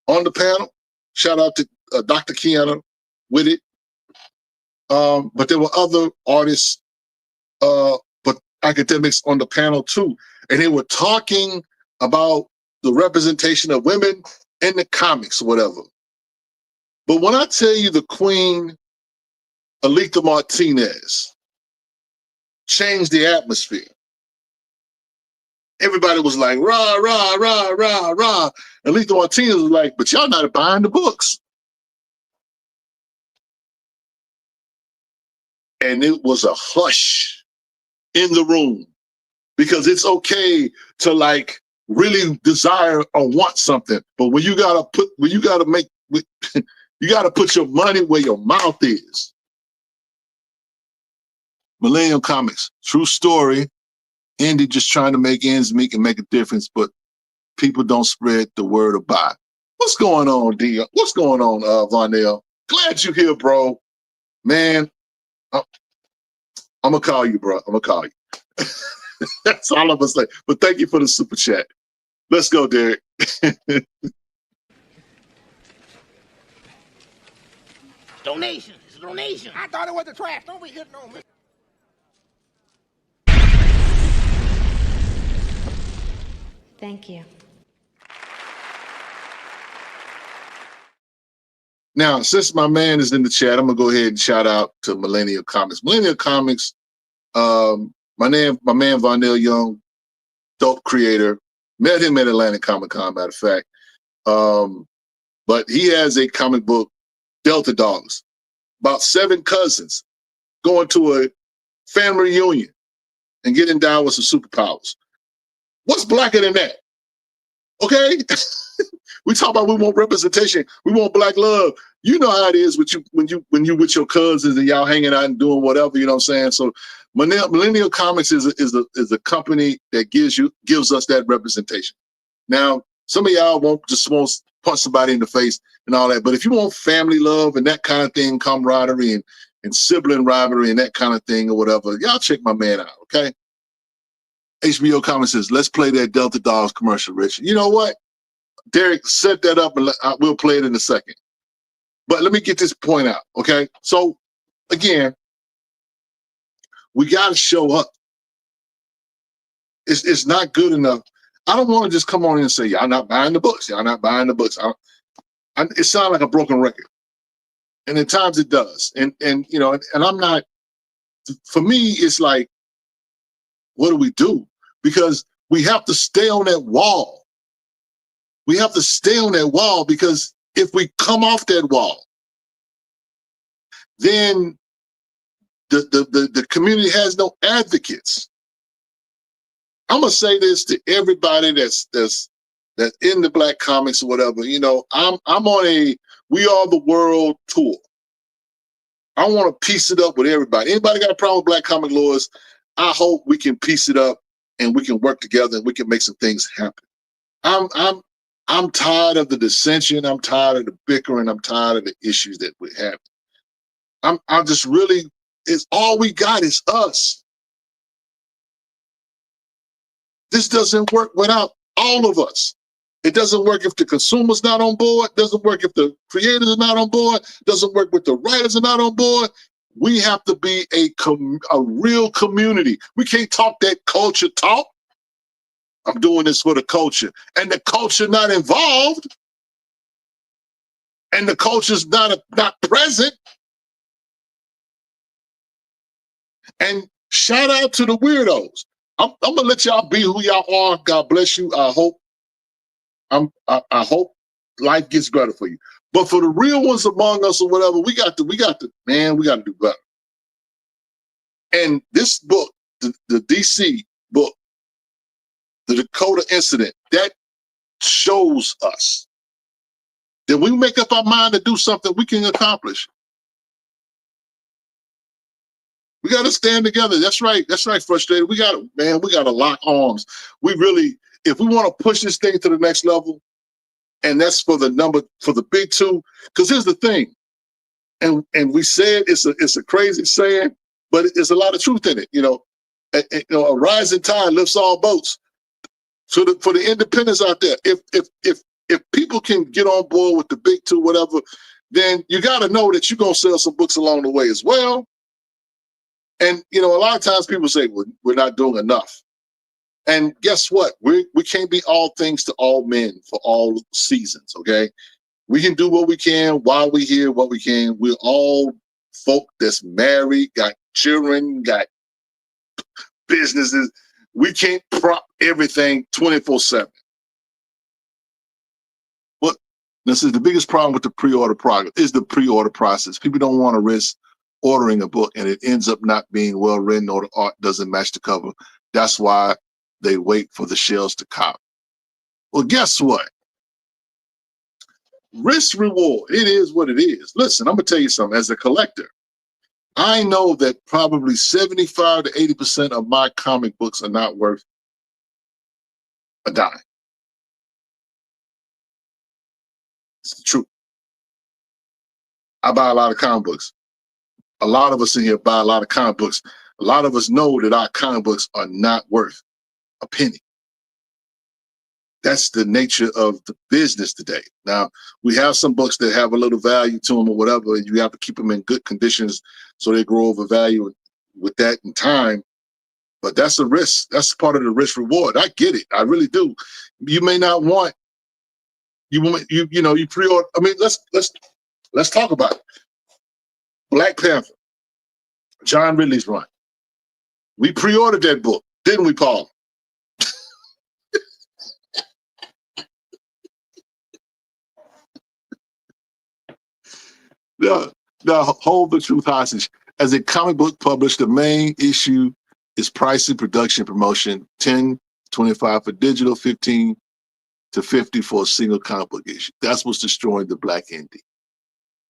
on the panel. Shout out to Dr. Kiana with it. But there were other artists, but academics on the panel too. And they were talking about the representation of women in the comics or whatever. But when I tell you the Queen, Aletha Martinez, changed the atmosphere, everybody was like, rah, rah, rah, rah, rah. Aletha Martinez was like, but y'all not buying the books. And it was a hush in the room because it's okay to like really desire or want something. But when you gotta put your money where your mouth is. Millennium Comics, true story. Andy just trying to make ends meet and make a difference, but people don't spread the word about it. What's going on, D? What's going on, Vonell? Glad you're here, bro. Man, I'm gonna call you, bro. I'm gonna call you. That's all I'm gonna say. But thank you for the super chat. Let's go, Derek. Donation. It's a donation. I thought it was the trash. Don't be hitting on me. Thank you. Now, since my man is in the chat, I'm gonna go ahead and shout out to Millennial Comics. Millennial Comics, my man Vonell Young, dope creator. Met him at Atlantic Comic Con, matter of fact. But he has a comic book, Delta Dogs, about 7 cousins going to a family reunion and getting down with some superpowers. What's blacker than that? Okay? We talk about we want representation. We want black love. You know how it is with you when you with your cousins and y'all hanging out and doing whatever, you know what I'm saying? So Millennial Comics is a company that gives us that representation. Now, some of y'all won't punch somebody in the face and all that, but if you want family love and that kind of thing, camaraderie and sibling rivalry and that kind of thing or whatever, y'all check my man out, okay? HBO Comics says, let's play that Delta Dogs commercial, Rich. You know what? Derek, set that up and we'll play it in a second. But let me get this point out, okay? So, again, we got to show up. It's not good enough. I don't want to just come on in and say, y'all not buying the books. Y'all not buying the books. It sounds like a broken record. And at times it does. And you know, and I'm not, for me, it's like, what do? Because we have to stay on that wall. We have to stay on that wall because if we come off that wall, then the community has no advocates. I'm gonna say this to everybody that's in the Black comics or whatever. You know, I'm on a We Are the World tour. I want to piece it up with everybody. Anybody got a problem with Black Comic Laws? I hope we can piece it up and we can work together and we can make some things happen. I'm tired of the dissension. I'm tired of the bickering. I'm tired of the issues that we have. I'm just really, it's all we got is us. This doesn't work without all of us. It doesn't work if the consumer's not on board. Doesn't work if the creators are not on board. Doesn't work if the writers are not on board. We have to be a real community. We can't talk that culture talk. I'm doing this for the culture. And the culture not involved. And the culture's not present. And shout out to the weirdos. I'm gonna let y'all be who y'all are. God bless you. I hope life gets better for you. But for the real ones among us or whatever, we got to do better. And this book, the DC book, the Dakota Incident, that shows us that when we make up our mind to do something, we can accomplish. We got to stand together. That's right. That's right. Frustrated. We got to lock arms. We really, if we want to push this thing to the next level, and that's for the big two. Because here's the thing, and we said it's a crazy saying, but there's a lot of truth in it. A rising tide lifts all boats. So for the independents out there, if people can get on board with the big two, whatever, then you got to know that you're gonna sell some books along the way as well. And a lot of times people say we're not doing enough. And guess what? We can't be all things to all men for all seasons, okay? We can do what we can while we're here, what we can. We're all folk that's married, got children, got businesses. We can't prop everything 24/7. But this is the biggest problem with the pre-order process. People don't want to risk ordering a book and it ends up not being well written or the art doesn't match the cover. That's why they wait for the shelves to cop. Well, guess what? Risk reward, it is what it is. Listen, I'm gonna tell you something. As a collector, I know that probably 75 to 80% of my comic books are not worth a dime. It's the truth. I buy a lot of comic books. A lot of us in here buy a lot of comic books. A lot of us know that our comic books are not worth a penny. That's the nature of the business today. Now, we have some books that have a little value to them or whatever, and you have to keep them in good conditions so they grow over value with that in time. But that's a risk. That's part of the risk reward. I get it. I really do. You may not want you pre-order. I mean, let's talk about it. Black Panther, John Ridley's run. We pre-ordered that book, didn't we, Paul? Now, hold the truth hostage. As a comic book publisher, the main issue is pricing, production, promotion. 10, 25 for digital, 15 to 50 for a single comic book issue. That's what's destroying the black indie.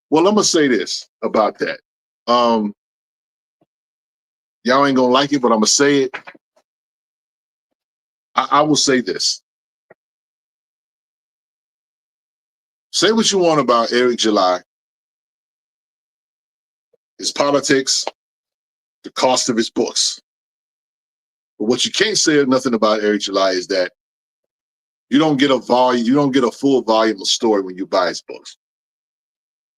Well, I'm gonna say this about that. Y'all ain't gonna like it, but I'm gonna say it. I will say this. Say what you want about Eric July, his politics, the cost of his books. But what you can't say nothing about Eric July is that you don't get a full volume of story when you buy his books.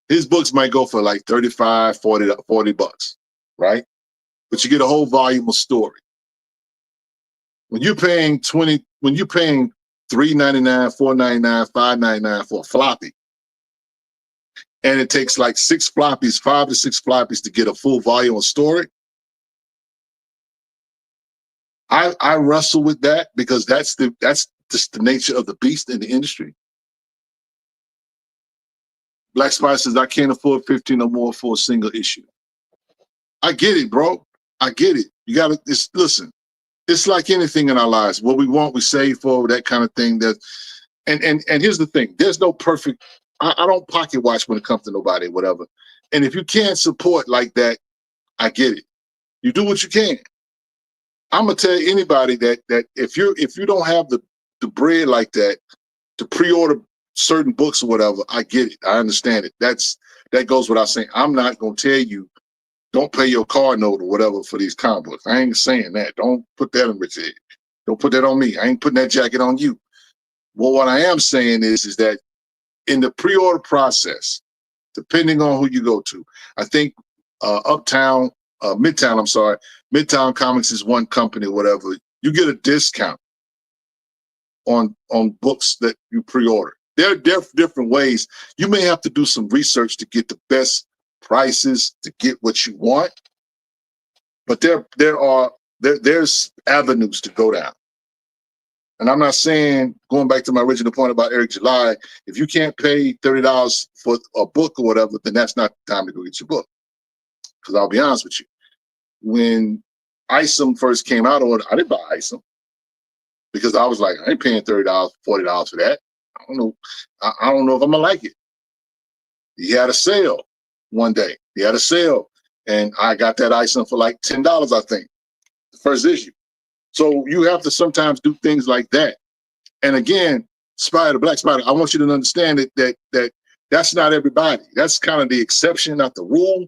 His books might go for like 35, 40 bucks, right? But you get a whole volume of story. When you're paying $3.99, $4.99, $5.99 for a floppy, and it takes like 5 to 6 floppies to get a full volume of story. I wrestle with that because that's just the nature of the beast in the industry. Black Spider says, I can't afford 15 or more for a single issue. I get it, bro. I get it. You gotta listen. It's like anything in our lives. What we want, we save for, that kind of thing. And here's the thing. There's no perfect. I don't pocket watch when it comes to nobody, whatever. And if you can't support like that, I get it. You do what you can. I'm gonna tell anybody that if you don't have the bread like that to pre-order certain books or whatever, I get it. I understand it. That goes without saying. I'm not going to tell you, don't pay your car note or whatever for these comic books. I ain't saying that. Don't put that on Rich's head. Don't put that on me. I ain't putting that jacket on you. Well, what I am saying is that in the pre-order process, depending on who you go to, I think Midtown Comics is one company or whatever. You get a discount on books that you pre-order. There are different ways. You may have to do some research to get the best prices to get what you want, but there's avenues to go down. And I'm not saying, going back to my original point about Eric July, if you can't pay $30 for a book or whatever, then that's not the time to go get your book. Because I'll be honest with you, when ISOM first came out, I didn't buy ISOM because I was like, I ain't paying $30, $40 for that. I don't know. I don't know if I'm gonna like it. He had a sale one day. He had a sale, and I got that ISOM for like $10, I think, the first issue. So you have to sometimes do things like that. And again, Black Spider, I want you to understand that that's not everybody. That's kind of the exception, not the rule.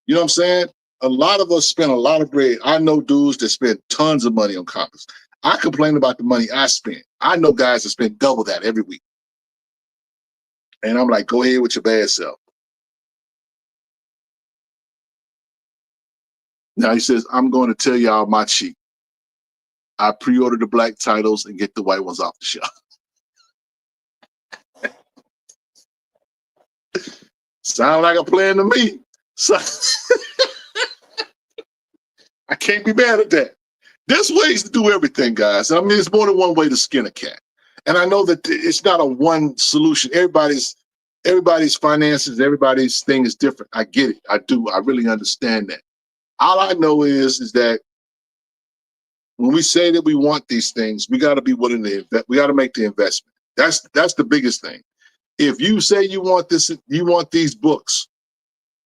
You know what I'm saying? A lot of us spend a lot of bread. I know dudes that spend tons of money on comics. I complain about the money I spend. I know guys that spend double that every week. And I'm like, go ahead with your bad self. Now he says, I'm going to tell y'all my cheat. I pre-order the black titles and get the white ones off the shelf. Sound like a plan to me. So I can't be mad at that. There's ways to do everything, guys. I mean, there's more than one way to skin a cat. And I know that it's not a one solution. Everybody's finances, everybody's thing is different. I get it. I do. I really understand that. All I know is that when we say that we want these things, we got to be willing to invest. We got to make the investment. That's the biggest thing. If you say you want this, you want these books,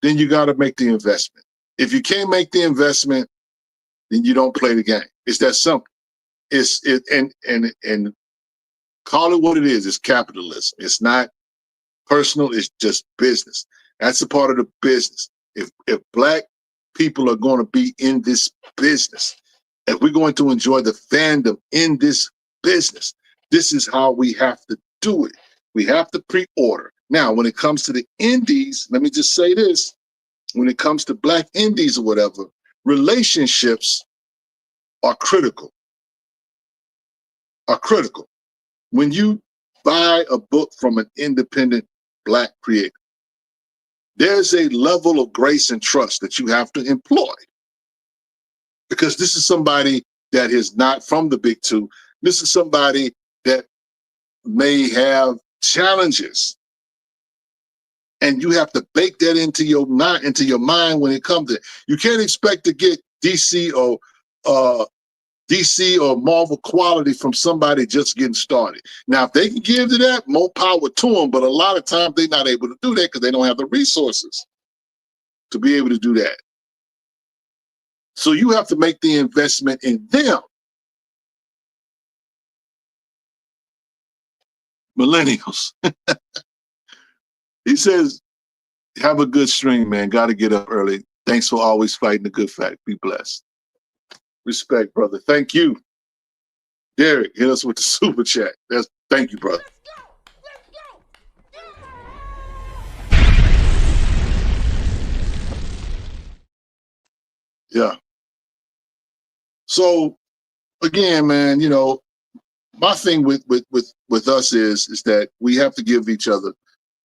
then you got to make the investment. If you can't make the investment, then you don't play the game. It's that simple. And call it what it is. It's capitalism. It's not personal. It's just business. That's a part of the business. If black people are going to be in this business, if we're going to enjoy the fandom in this business, this is how we have to do it. We have to pre-order. Now, when it comes to the indies, let me just say this. When it comes to black indies or whatever, relationships are critical. When you buy a book from an independent black creator, there's a level of grace and trust that you have to employ. Because this is somebody that is not from the big two. This is somebody that may have challenges. And you have to bake that into your mind when it comes to it. You can't expect to get DC or Marvel quality from somebody just getting started. Now, if they can give to that, more power to them. But a lot of times they're not able to do that because they don't have the resources to be able to do that. So you have to make the investment in them. Millennials. He says, have a good stream, man. Got to get up early. Thanks for always fighting the good fight. Be blessed. Respect, brother. Thank you. Derek, hit us with the super chat. Thank you, brother. Yeah. So again, man, you know, my thing with us is that we have to give each other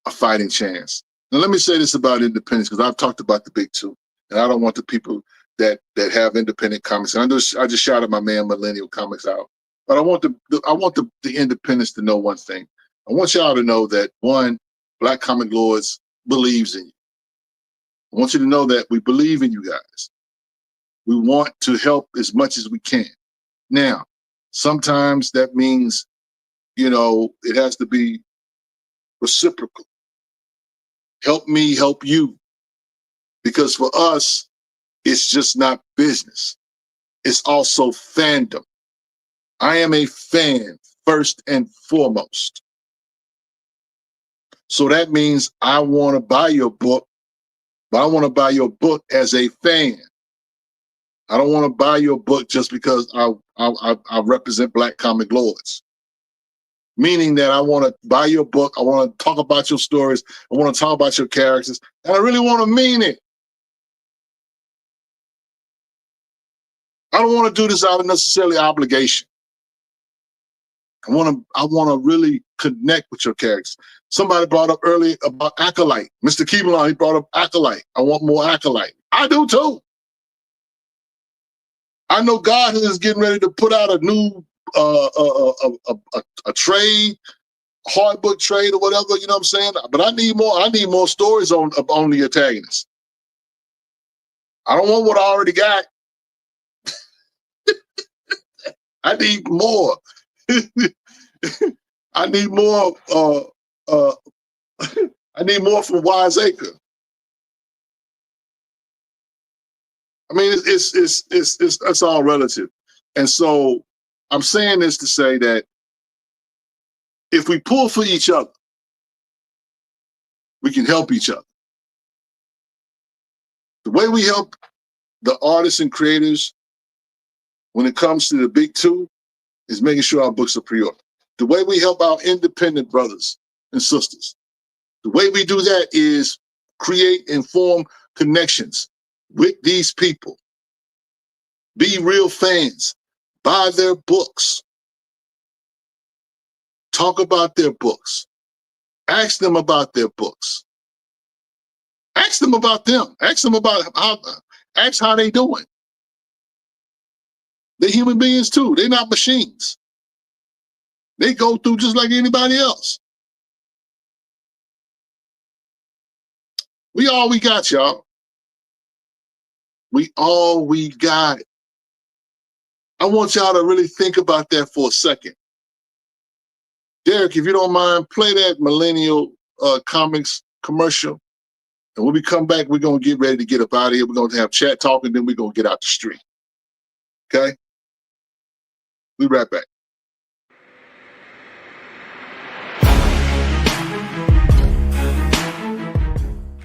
a fighting chance. Now, let me say this about independence, because I've talked about the big two, and I don't want the people that have independent comics. And I just shouted my man Millennial Comics out, but I want the independents to know one thing. I want y'all to know that, one, Black Comic Lords believes in you. I want you to know that we believe in you guys. We want to help as much as we can. Now, sometimes that means, you know, it has to be reciprocal. Help me, help you. Because for us, it's just not business. It's also fandom. I am a fan first and foremost. So that means I want to buy your book, but I want to buy your book as a fan. I don't want to buy your book just because I represent Black Comic Lords. Meaning that I want to buy your book, I want to talk about your stories, I want to talk about your characters, and I really want to mean it. I don't want to do this out of necessarily obligation. I want to really connect with your characters. Somebody brought up earlier about Acolyte. Mr. Keebler, he brought up Acolyte. I want more Acolyte. I do too. I know God is getting ready to put out a new a trade, hard book trade or whatever, you know what I'm saying? But I need more stories on the antagonist. I don't want what I already got. I need more. I need more I need more from Wiseacre. I mean, it's all relative. And so I'm saying this to say that if we pull for each other, we can help each other. The way we help the artists and creators when it comes to the big two is making sure our books are pre-ordered. The way we help our independent brothers and sisters, the way we do that is create and form connections with these people. Be real fans. Buy their books. Talk about their books. Ask them about their books. Ask them about them. Ask them about how they doing. They're human beings too. They're not machines. They go through just like anybody else. We all we got, y'all. We all we got. I want y'all to really think about that for a second. Derek, if you don't mind, play that Millennial Comics commercial. And when we come back, we're going to get ready to get up out of here. We're going to have chat talk, and then we're going to get out the street. Okay? We'll be right back.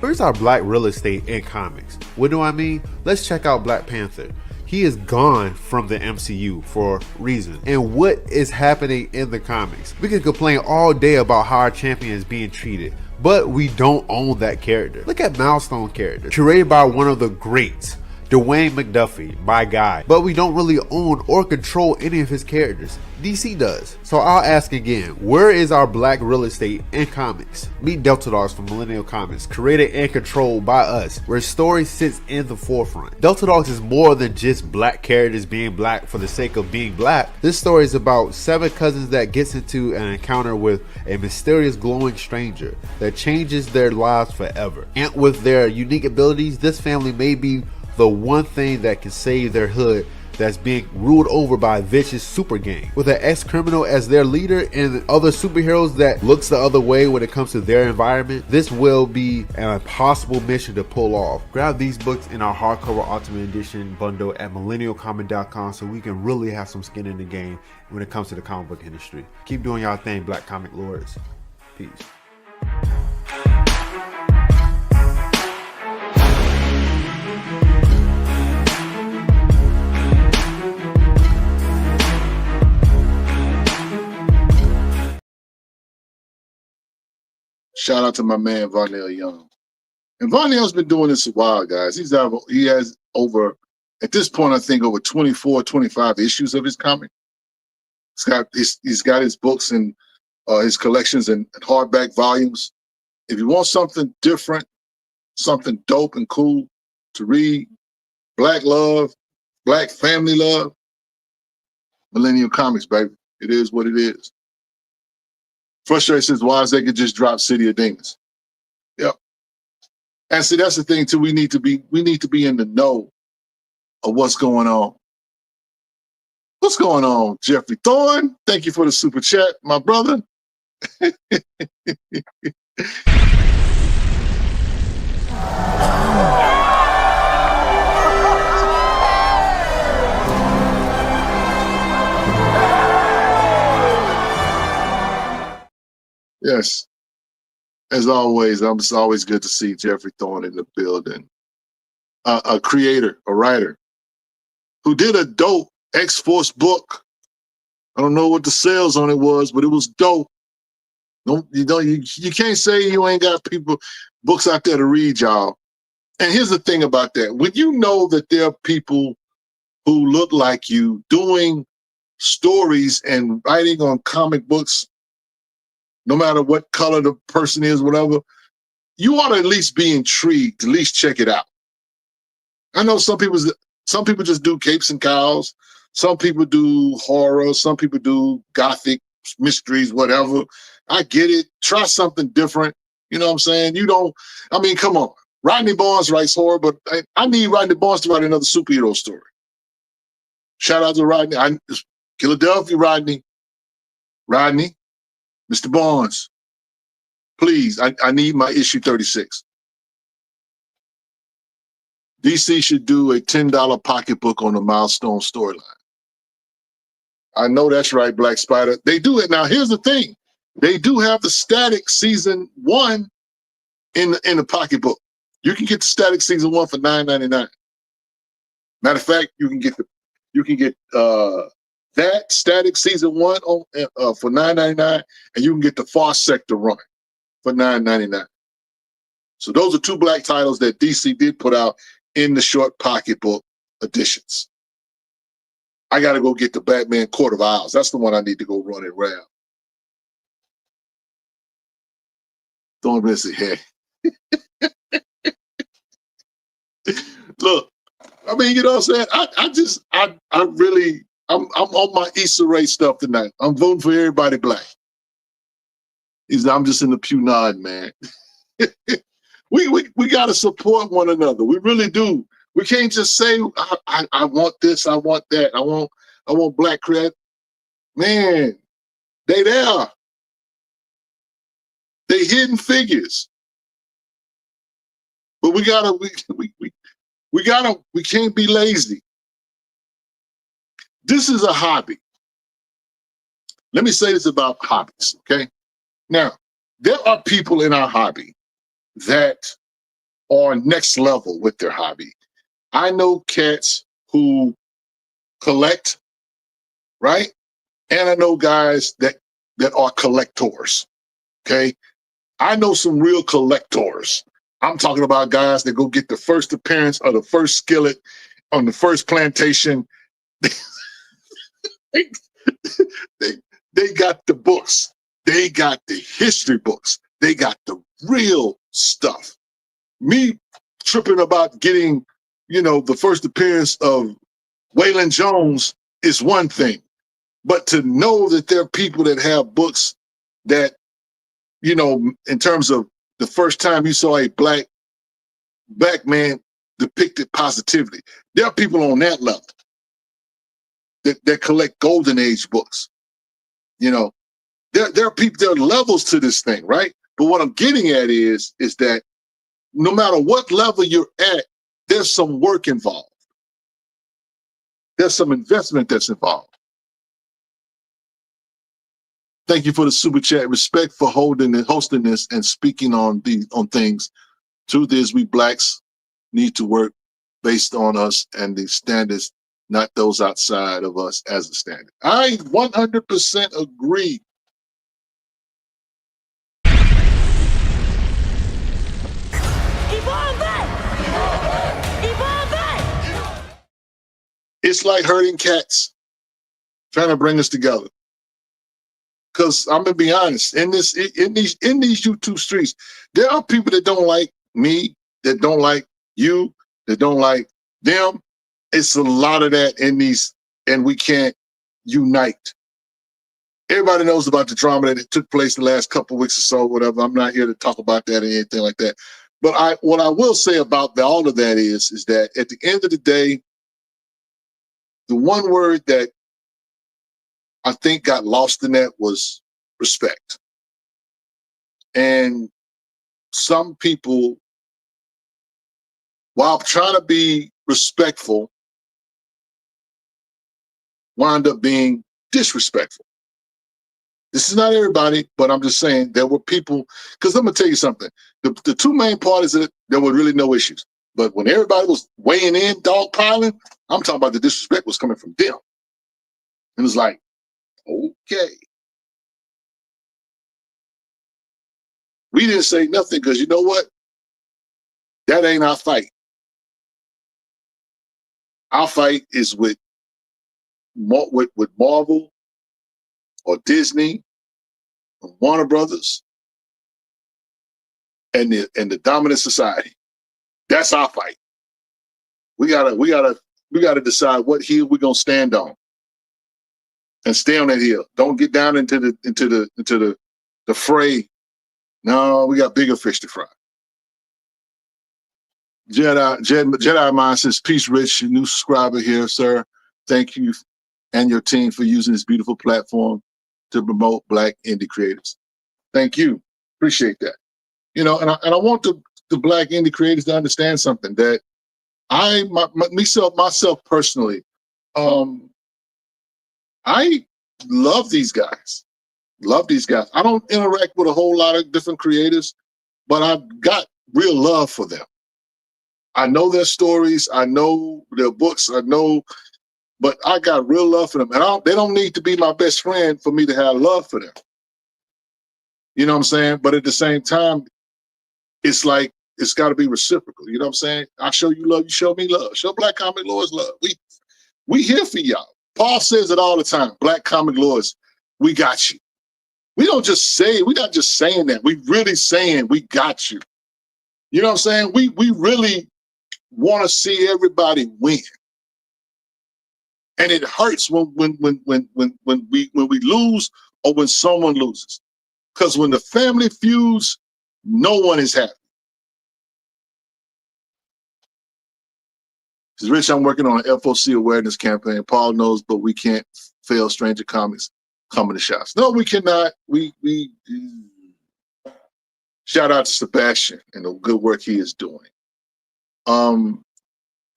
Here's our Black real estate in comics. What do I mean? Let's check out Black Panther. He is gone from the MCU for reasons. And what is happening in the comics? We can complain all day about how our champion is being treated, but we don't own that character. Look at Milestone character, curated by one of the greats, Dwayne McDuffie, my guy, but we don't really own or control any of his characters. DC does. So I'll ask again, where is our Black real estate in comics? Meet Delta Dogs from Millennial Comics, created and controlled by us, where story sits in the forefront. Delta Dogs is more than just Black characters being Black for the sake of being Black. This story is about 7 cousins that gets into an encounter with a mysterious glowing stranger that changes their lives forever. And with their unique abilities, this family may be the one thing that can save their hood that's being ruled over by a vicious super gang. With an ex-criminal as their leader and other superheroes that looks the other way when it comes to their environment, this will be an impossible mission to pull off. Grab these books in our hardcover Ultimate Edition bundle at millennialcomic.com so we can really have some skin in the game when it comes to the comic book industry. Keep doing y'all thing, Black Comic Lords. Peace. Shout out to my man, Varnell Young. And Varnell's been doing this a while, guys. He has over, at this point, I think over 24, 25 issues of his comic. He's got his books and his collections in hardback volumes. If you want something different, something dope and cool to read, Black love, Black family love, Millennial Comics, baby. It is what it is. Frustrations wise, they could just drop City of Demons. Yep. And see, that's the thing too. We need to be in the know of what's going on. What's going on, Jeffrey Thorne? Thank you for the super chat, my brother. Yes. As always, it's always good to see Jeffrey Thorne in the building. A creator, a writer, who did a dope X-Force book. I don't know what the sales on it was, but it was dope. You can't say you ain't got books out there to read, y'all. And here's the thing about that. When you know that there are people who look like you doing stories and writing on comic books, no matter what color the person is, whatever, you ought to at least be intrigued, at least check it out. I know some people just do capes and cows. Some people do horror. Some people do gothic mysteries, whatever. I get it. Try something different. You know what I'm saying? Come on. Rodney Barnes writes horror, but I need Rodney Barnes to write another superhero story. Shout out to Rodney. Philadelphia, Rodney. Rodney, Mr. Barnes, please, I need my issue 36. DC should do a $10 pocketbook on the Milestone storyline. I know that's right, Black Spider. They do it. Now, here's the thing. They do have the Static Season 1 in the pocketbook. You can get the Static Season 1 for $9.99. Matter of fact, you can get that Static Season 1 for $9.99, and you can get the Far Sector run for $9.99. So those are two black titles that DC did put out in the short pocketbook editions. I got to go get the Batman Court of Owls. That's the one I need to go run and round. Don't miss it here. Look, I mean, you know what I'm saying? I'm on my Issa Rae stuff tonight. I'm voting for everybody black. I'm just in the pew nod, man. We got to support one another. We really do. We can't just say, I want this, I want that, I want black cred. Man, they there. They hidden figures. But we can't be lazy. This is a hobby. Let me say this about hobbies, okay? Now, there are people in our hobby that are next level with their hobby. I know cats who collect, right? And I know guys that are collectors, okay? I know some real collectors. I'm talking about guys that go get the first appearance of the first skillet on the first plantation. they got the books. They got the history books. They got the real stuff. Me tripping about getting, the first appearance of Waylon Jones is one thing. But to know that there are people that have books that, in terms of the first time you saw a black man depicted positively, there are people on that level that collect Golden Age books. There are people, there are levels to this thing, right? But what I'm getting at is that no matter what level you're at, there's some work involved. There's some investment that's involved. Thank you for the super chat. Respect for hosting this and speaking on things. Truth is, we blacks need to work based on us and the standards, not those outside of us as a standard. I 100% agree. It's like herding cats, trying to bring us together. Because I'm gonna be honest, in these YouTube streets, there are people that don't like me, that don't like you, that don't like them. It's a lot of that in these, and we can't unite. Everybody knows about the drama that took place the last couple of weeks or so, whatever. I'm not here to talk about that or anything like that. But what I will say about all of that is that at the end of the day, the one word that I think got lost in that was respect. And some people, while trying to be respectful, wind up being disrespectful. This is not everybody, but I'm just saying there were people, because I'm going to tell you something. The two main parties that there were really no issues. But when everybody was weighing in, dogpiling, I'm talking about the disrespect was coming from them. It was like, okay. We didn't say nothing because you know what? That ain't our fight. Our fight is with Marvel or Disney or Warner Brothers and the dominant society. That's our fight. We gotta decide what hill we're gonna stand on and stay on that hill. Don't get down into the fray. No, we got bigger fish to fry. Jedi Mind says, peace, Rich, new subscriber here, sir. Thank you and your team for using this beautiful platform to promote Black indie creators. Thank you. Appreciate that. You know, and I want the Black indie creators to understand something, that myself personally, I love these guys. Love these guys. I don't interact with a whole lot of different creators, but I've got real love for them. I know their stories. I know their books. I know, but I got real love for them. And they don't need to be my best friend for me to have love for them. You know what I'm saying? But at the same time, it's like, it's got to be reciprocal. You know what I'm saying? I show you love, you show me love. Show Black Comic Lords love. We here for y'all. Paul says it all the time. Black Comic Lords, we got you. We don't just say it. We're not just saying that. We really saying we got you. You know what I'm saying? We really want to see everybody win. And it hurts when we lose or when someone loses. Because when the family feuds, no one is happy. Says, Rich, I'm working on an FOC awareness campaign. Paul knows, but we can't fail Stranger Comics coming to shops. No, we cannot. We shout out to Sebastian and the good work he is doing. And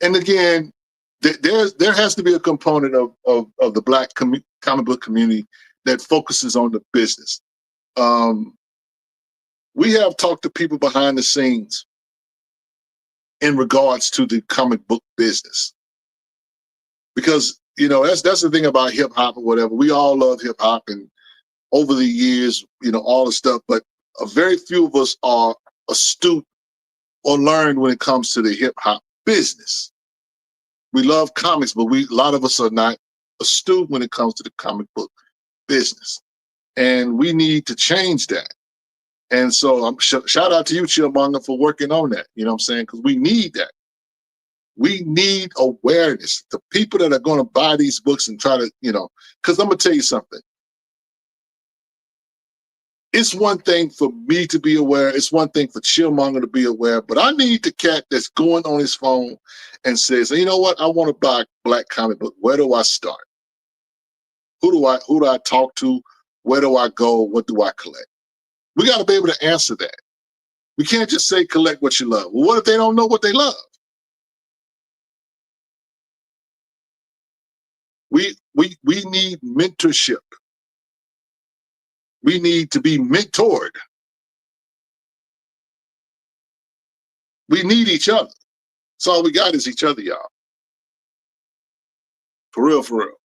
again, there has to be a component of the Black comic book community that focuses on the business. We have talked to people behind the scenes in regards to the comic book business, because you know that's the thing about hip hop or whatever. We all love hip hop, and over the years, you know, all the stuff, but a very few of us are astute or learned when it comes to the hip hop business. We love comics, but a lot of us are not astute when it comes to the comic book business, and we need to change that. And so shout out to you, Chillmonger, for working on that. You know what I'm saying? Because we need that. We need awareness. The people that are going to buy these books and try to, you know, because I'm going to tell you something. It's one thing for me to be aware. It's one thing for Chillmonger to be aware. But I need the cat that's going on his phone and says, you know what? I want to buy a Black comic book. Where do I start? Who do I talk to? Where do I go? What do I collect? We got to be able to answer that. We can't just say collect what you love. Well, what if they don't know what they love? We need mentorship. We need to be mentored. We need each other. That's all we got is each other, y'all. For real, for real.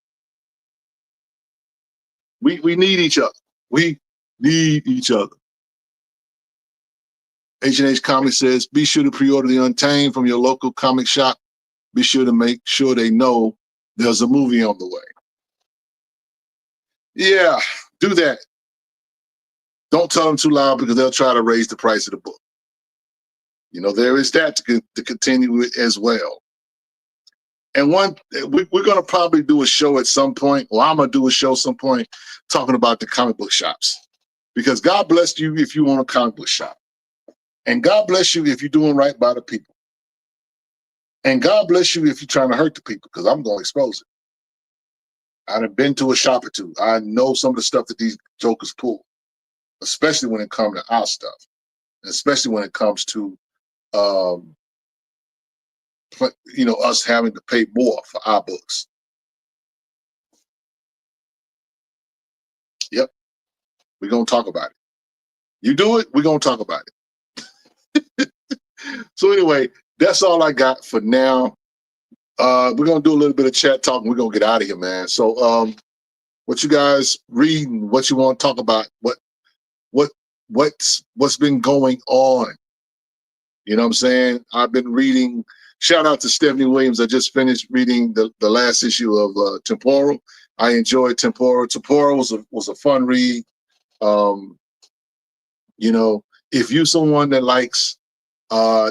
We need each other. We need each other. H&H Comics says, be sure to pre-order The Untamed from your local comic shop. Be sure to make sure they know there's a movie on the way. Yeah, do that. Don't tell them too loud because they'll try to raise the price of the book. You know, there is that to continue with as well. And we're going to probably do a show at some point, or I'm going to do a show some point talking about the comic book shops. Because God bless you if you own a comic book shop. And God bless you if you're doing right by the people. And God bless you if you're trying to hurt the people, because I'm going to expose it. I've been to a shop or two. I know some of the stuff that these jokers pull, especially when it comes to our stuff, especially when it comes to, you know, us having to pay more for our books. Yep. We're going to talk about it. You do it, we're going to talk about it. So anyway, that's all I got for now. We're going to do a little bit of chat talk and we're going to get out of here, man. So what you guys reading, what you want to talk about, what's been going on? You know what I'm saying? I've been reading, shout out to Stephanie Williams. I just finished reading the last issue of Temporal. I enjoyed Temporal. Temporal was a fun read. You know, if you're someone that likes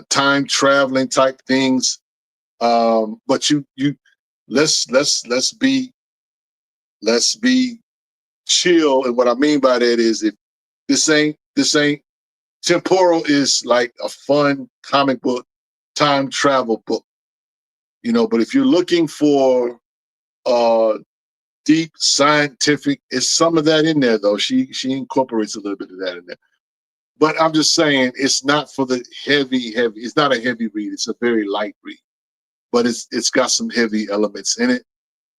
time traveling type things, but you let's be chill. And what I mean by that is if this ain't Temporal is like a fun comic book, time travel book, you know, but if you're looking for deep scientific, it's some of that in there though. She incorporates a little bit of that in there. But I'm just saying it's not for the heavy, it's not a heavy read, it's a very light read. But it's got some heavy elements in it.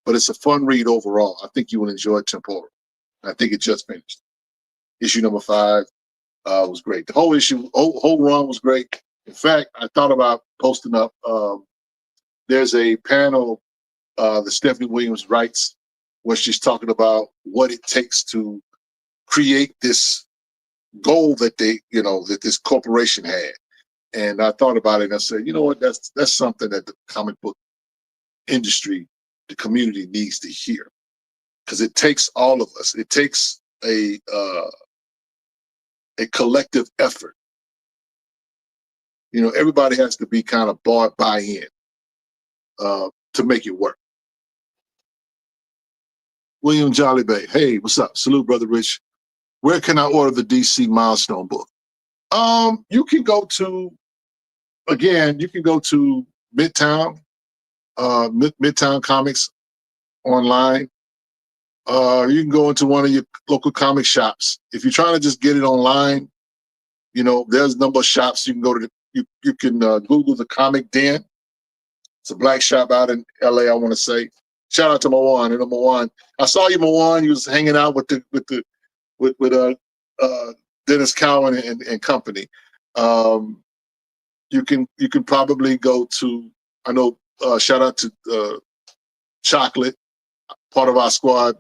But it's a fun read overall. I think you will enjoy Temporal. I think it just finished. Issue number 5 was great. The whole issue, whole run was great. In fact, I thought about posting up. There's a panel that Stephanie Williams writes where she's talking about what it takes to create this goal that that this corporation had. And I thought about it and I said, you know what, that's something that the comic book industry, the community needs to hear. Because it takes all of us. It takes a collective effort. You know, everybody has to be kind of buy in to make it work. William Jolly Bay, hey, what's up? Salute, Brother Rich. Where can I order the DC Milestone book? You can go to Midtown, Midtown Comics online. You can go into one of your local comic shops. If you're trying to just get it online, you know, there's a number of shops you can go to. You can Google the Comic Den. It's a black shop out in LA, I want to say. Shout out to Mawan. You know, Mawan. I saw you, Mawan. You was hanging out with Dennis Cowan and company. You can probably go to, I know, shout out to Chocolate, part of our squad.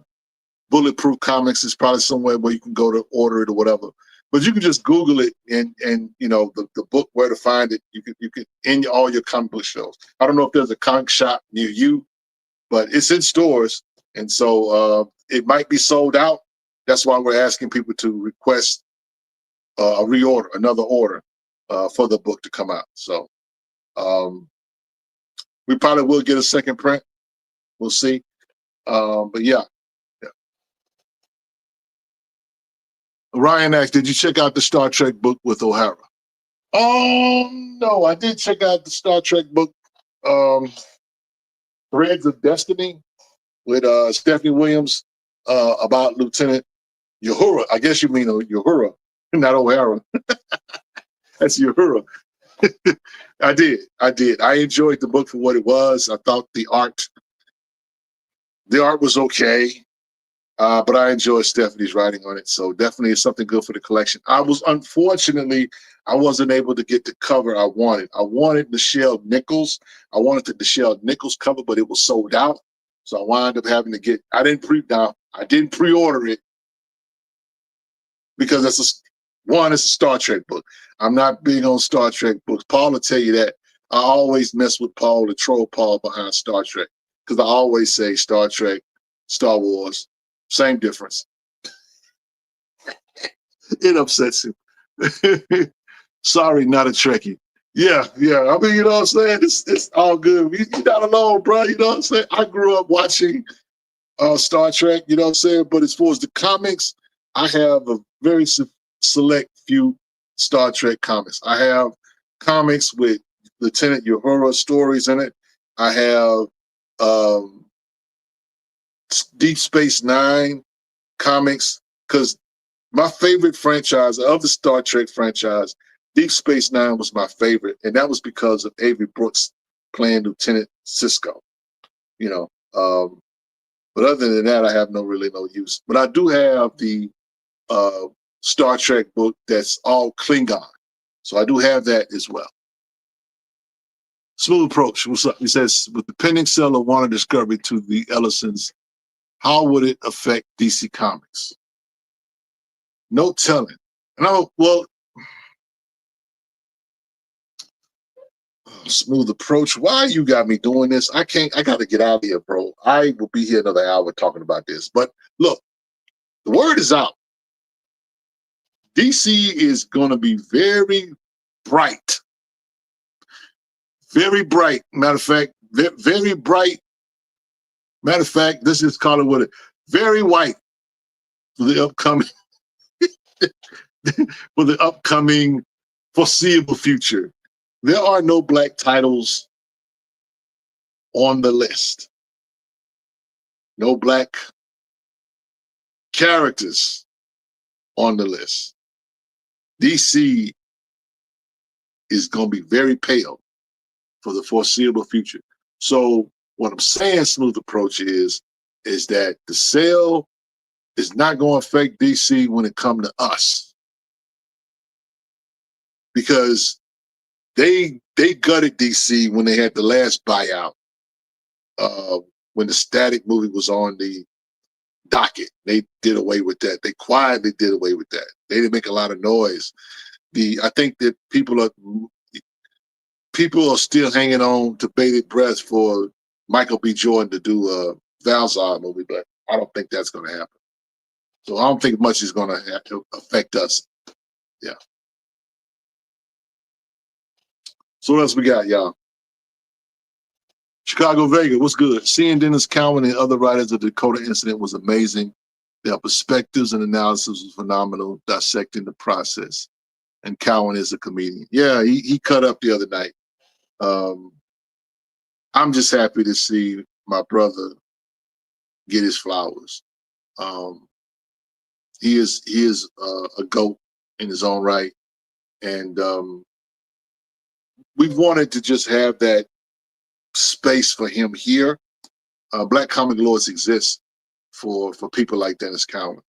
Bulletproof Comics is probably somewhere where you can go to order it or whatever. But you can just Google it and you know the book, where to find it. You can in all your comic book shows. I don't know if there's a comic shop near you, but it's in stores, and so it might be sold out. That's why we're asking people to request a reorder, another order for the book to come out. So we probably will get a second print. We'll see. But yeah. Ryan asked, did you check out the Star Trek book with O'Hara? No, I did check out the Star Trek book, Threads of Destiny, with Stephanie Williams about Lieutenant Uhura. I guess you mean Uhura, not O'Hara. That's Uhura. I did. I enjoyed the book for what it was. I thought the art was okay. But I enjoyed Stephanie's writing on it, so definitely it's something good for the collection. Unfortunately, I wasn't able to get the cover I wanted. I wanted Nichelle Nichols. I wanted the Nichelle Nichols cover, but it was sold out. So I wound up having to get. I didn't pre-order it because it's a Star Trek book. I'm not big on Star Trek books. Paul will tell you that. I always mess with Paul, the troll Paul behind Star Trek, because I always say Star Trek, Star Wars. Same difference. It upsets him. Sorry, not a Trekkie. Yeah. I mean, you know what I'm saying? It's all good. You're not alone, bro. You know what I'm saying? I grew up watching Star Trek, you know what I'm saying? But as far as the comics, I have a very select few Star Trek comics. I have comics with Lieutenant Uhura stories in it. I have Deep Space Nine comics, because my favorite franchise of the Star Trek franchise, Deep Space Nine was my favorite, and that was because of Avery Brooks playing Lieutenant Sisko. You know, but other than that, I have no use. But I do have the Star Trek book that's all Klingon. So I do have that as well. Smooth Approach. What's up? He says, with the pending sale of Warner Discovery to the Ellisons, how would it affect DC Comics? No telling. And Smooth Approach. Why you got me doing this? I got to get out of here, bro. I will be here another hour talking about this. But look, the word is out. DC is going to be very bright. Very bright. Matter of fact, very bright. Matter of fact, let's just call it what it. Very white for the upcoming for the upcoming foreseeable future. There are no black titles on the list. No black characters on the list. DC is going to be very pale for the foreseeable future. So what I'm saying, Smooth Approach, is that the sale is not going to affect DC when it comes to us. Because they gutted DC when they had the last buyout. When the Static movie was on the docket, they did away with that. They quietly did away with that. They didn't make a lot of noise. I think that people are still hanging on to bated breath for Michael B. Jordan to do a Valzar movie, but I don't think that's going to happen. So I don't think much is going to affect us. Yeah. So what else we got, y'all? Chicago Vega, what's good? Seeing Dennis Cowan and other writers of the Dakota Incident was amazing. Their perspectives and analysis was phenomenal, dissecting the process. And Cowan is a comedian. Yeah, he cut up the other night. I'm just happy to see my brother get his flowers. He is a GOAT in his own right. And we've wanted to just have that space for him here. Black Comic Lords exists for people like Dennis Cowan,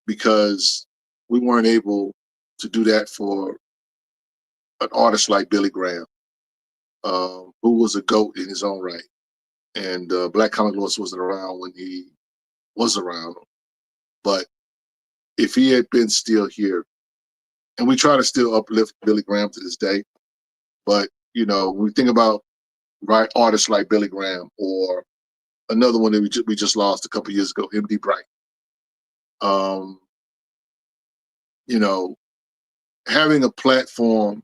because we weren't able to do that for an artist like Billy Graham, who was a GOAT in his own right. And Black Comic Lords wasn't around when he was around. But if he had been still here, and we try to still uplift Billy Graham to this day, but, when we think about artists like Billy Graham, or another one that we just lost a couple years ago, M.D. Bright, having a platform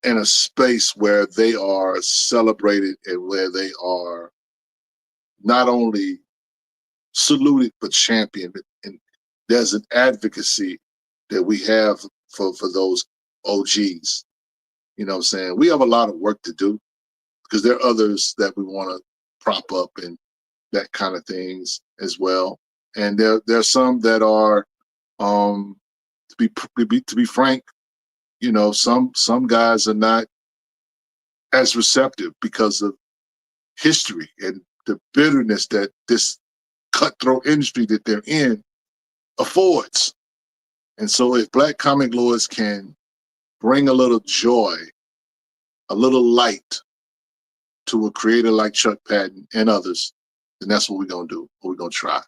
and a space where they are celebrated and where they are not only saluted but championed, and there's an advocacy that we have for those OGs. You know what I'm saying? We have a lot of work to do, because there are others that we want to prop up and that kind of things as well. And there's some that are, to be frank, some guys are not as receptive because of history and the bitterness that this cutthroat industry that they're in affords. And so if Black Comic Lords can bring a little joy, a little light to a creator like Chuck Patton and others, then that's what we're going to do. We're going to try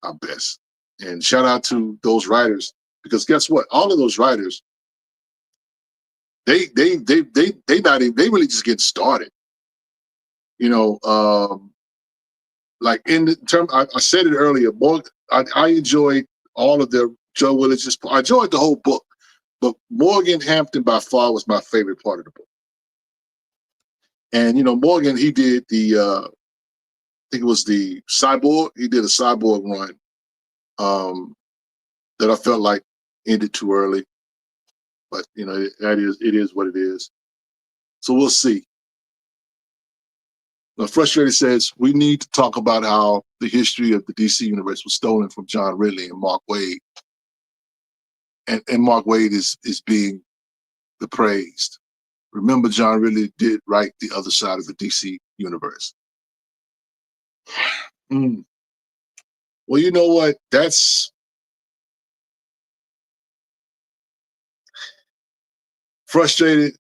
our best. And shout out to those writers, because guess what? All of those writers, they really just getting started. Like in the term, I said it earlier, I enjoyed all of their Joe Willis's. I enjoyed the whole book, but Morgan Hampton by far was my favorite part of the book. And Morgan, he did I think it was the Cyborg. He did a Cyborg run that I felt like ended too early, but it is what it is. So we'll see. Now, Frustrated says, we need to talk about how the history of the DC universe was stolen from John Ridley and Mark Waid. And Mark Waid is being praised. Remember, John Ridley did write the other side of the DC universe. Well, you know what? That's Frustrated.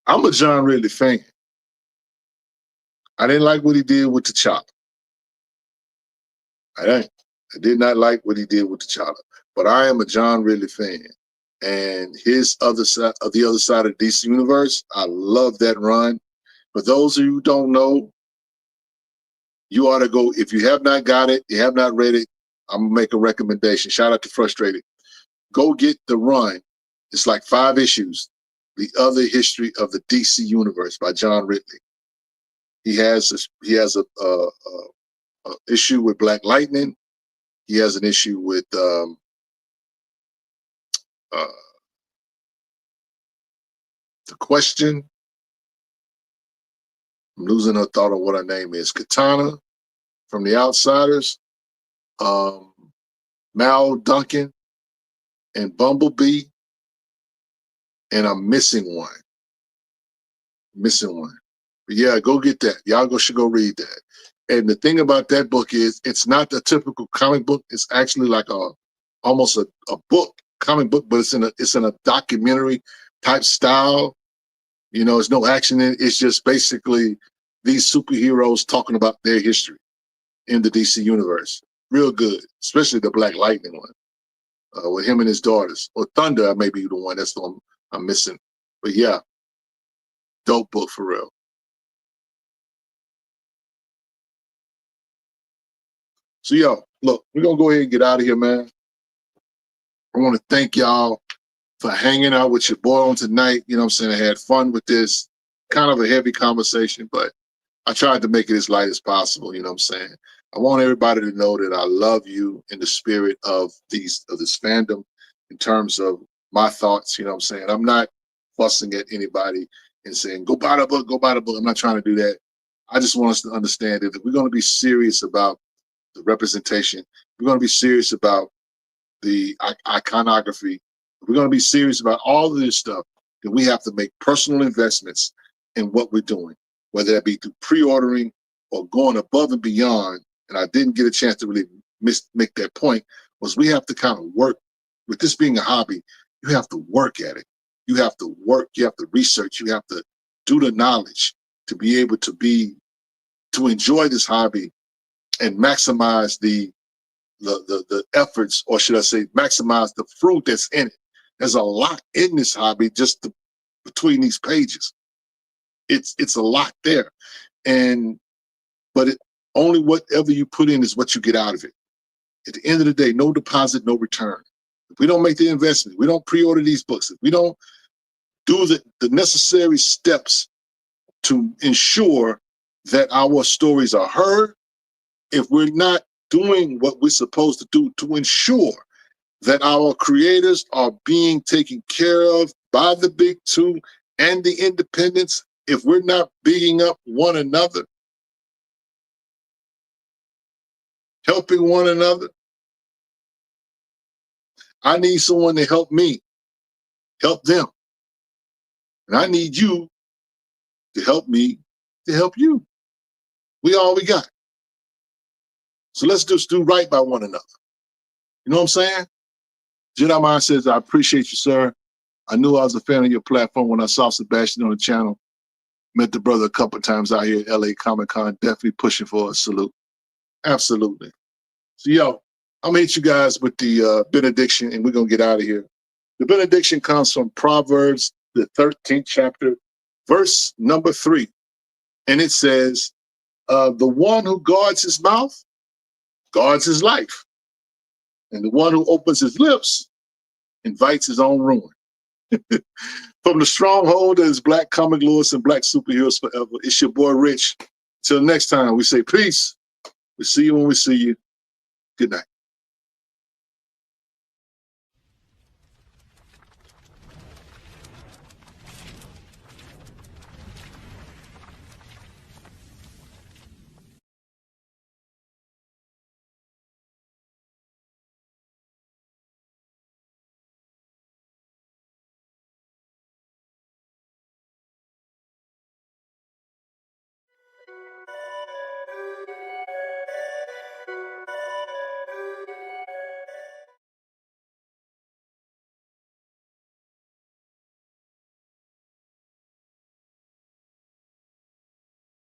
I'm a John Ridley fan. I didn't like what he did with T'Challa. I did not like what he did with T'Challa. But I am a John Ridley fan. And his other side of the other side of the DC universe, I love that run. For those of you who don't know, you ought to go. If you have not got it, you have not read it, I'm gonna make a recommendation. Shout out to Frustrated. Go get the run. It's like 5 issues. The Other History of the DC Universe by John Ridley. He has a issue with Black Lightning. He has an issue with The Question. I'm losing a thought on what her name is. Katana from The Outsiders. Mal Duncan and Bumblebee. And I'm missing one. But yeah, go get that. Y'all should go read that. And the thing about that book is it's not the typical comic book. It's actually like almost a comic book, but it's in a documentary type style. You know, there's no action in it. It's just basically these superheroes talking about their history in the DC universe. Real good, especially the Black Lightning one with him and his daughters. Or Thunder, may be the one. That's the one I'm missing. But yeah, dope book for real. So, yo, look, we're going to go ahead and get out of here, man. I want to thank y'all for hanging out with your boy on tonight. You know what I'm saying? I had fun with this. Kind of a heavy conversation, but I tried to make it as light as possible. You know what I'm saying? I want everybody to know that I love you in the spirit of this fandom in terms of my thoughts. You know what I'm saying? I'm not fussing at anybody and saying, go buy the book, go buy the book. I'm not trying to do that. I just want us to understand that if we're going to be serious about the representation, we're going to be serious about the iconography, we're going to be serious about all of this stuff, then we have to make personal investments in what we're doing, whether that be through pre-ordering or going above and beyond. And I didn't get a chance to really make that point, was we have to kind of work with this being a hobby. You have to work at it. You have to work, you have to research, you have to do the knowledge to be able to enjoy this hobby and maximize the efforts, or should I say, maximize the fruit that's in it. There's a lot in this hobby just between these pages. It's a lot there, but only whatever you put in is what you get out of it. At the end of the day, no deposit, no return. If we don't make the investment, we don't pre-order these books, if we don't do the necessary steps to ensure that our stories are heard, if we're not doing what we're supposed to do to ensure that our creators are being taken care of by the big two and the independents, if we're not bigging up one another, helping one another, I need someone to help me, help them. And I need you to help me, to help you. We all we got. So let's just do right by one another. You know what I'm saying? Jedi Mind says, I appreciate you, sir. I knew I was a fan of your platform when I saw Sebastian on the channel. Met the brother a couple of times out here at LA Comic-Con. Definitely pushing for a salute. Absolutely. So, yo, I'm going to hit you guys with the benediction, and we're going to get out of here. The benediction comes from Proverbs, the 13th chapter, verse number 3. And it says, the one who guards his mouth guards his life. And the one who opens his lips invites his own ruin. From the stronghold that is Black Comic Lords and Black Superheroes Forever, it's your boy Rich. Till next time, we say peace. We see you when we see you. Good night.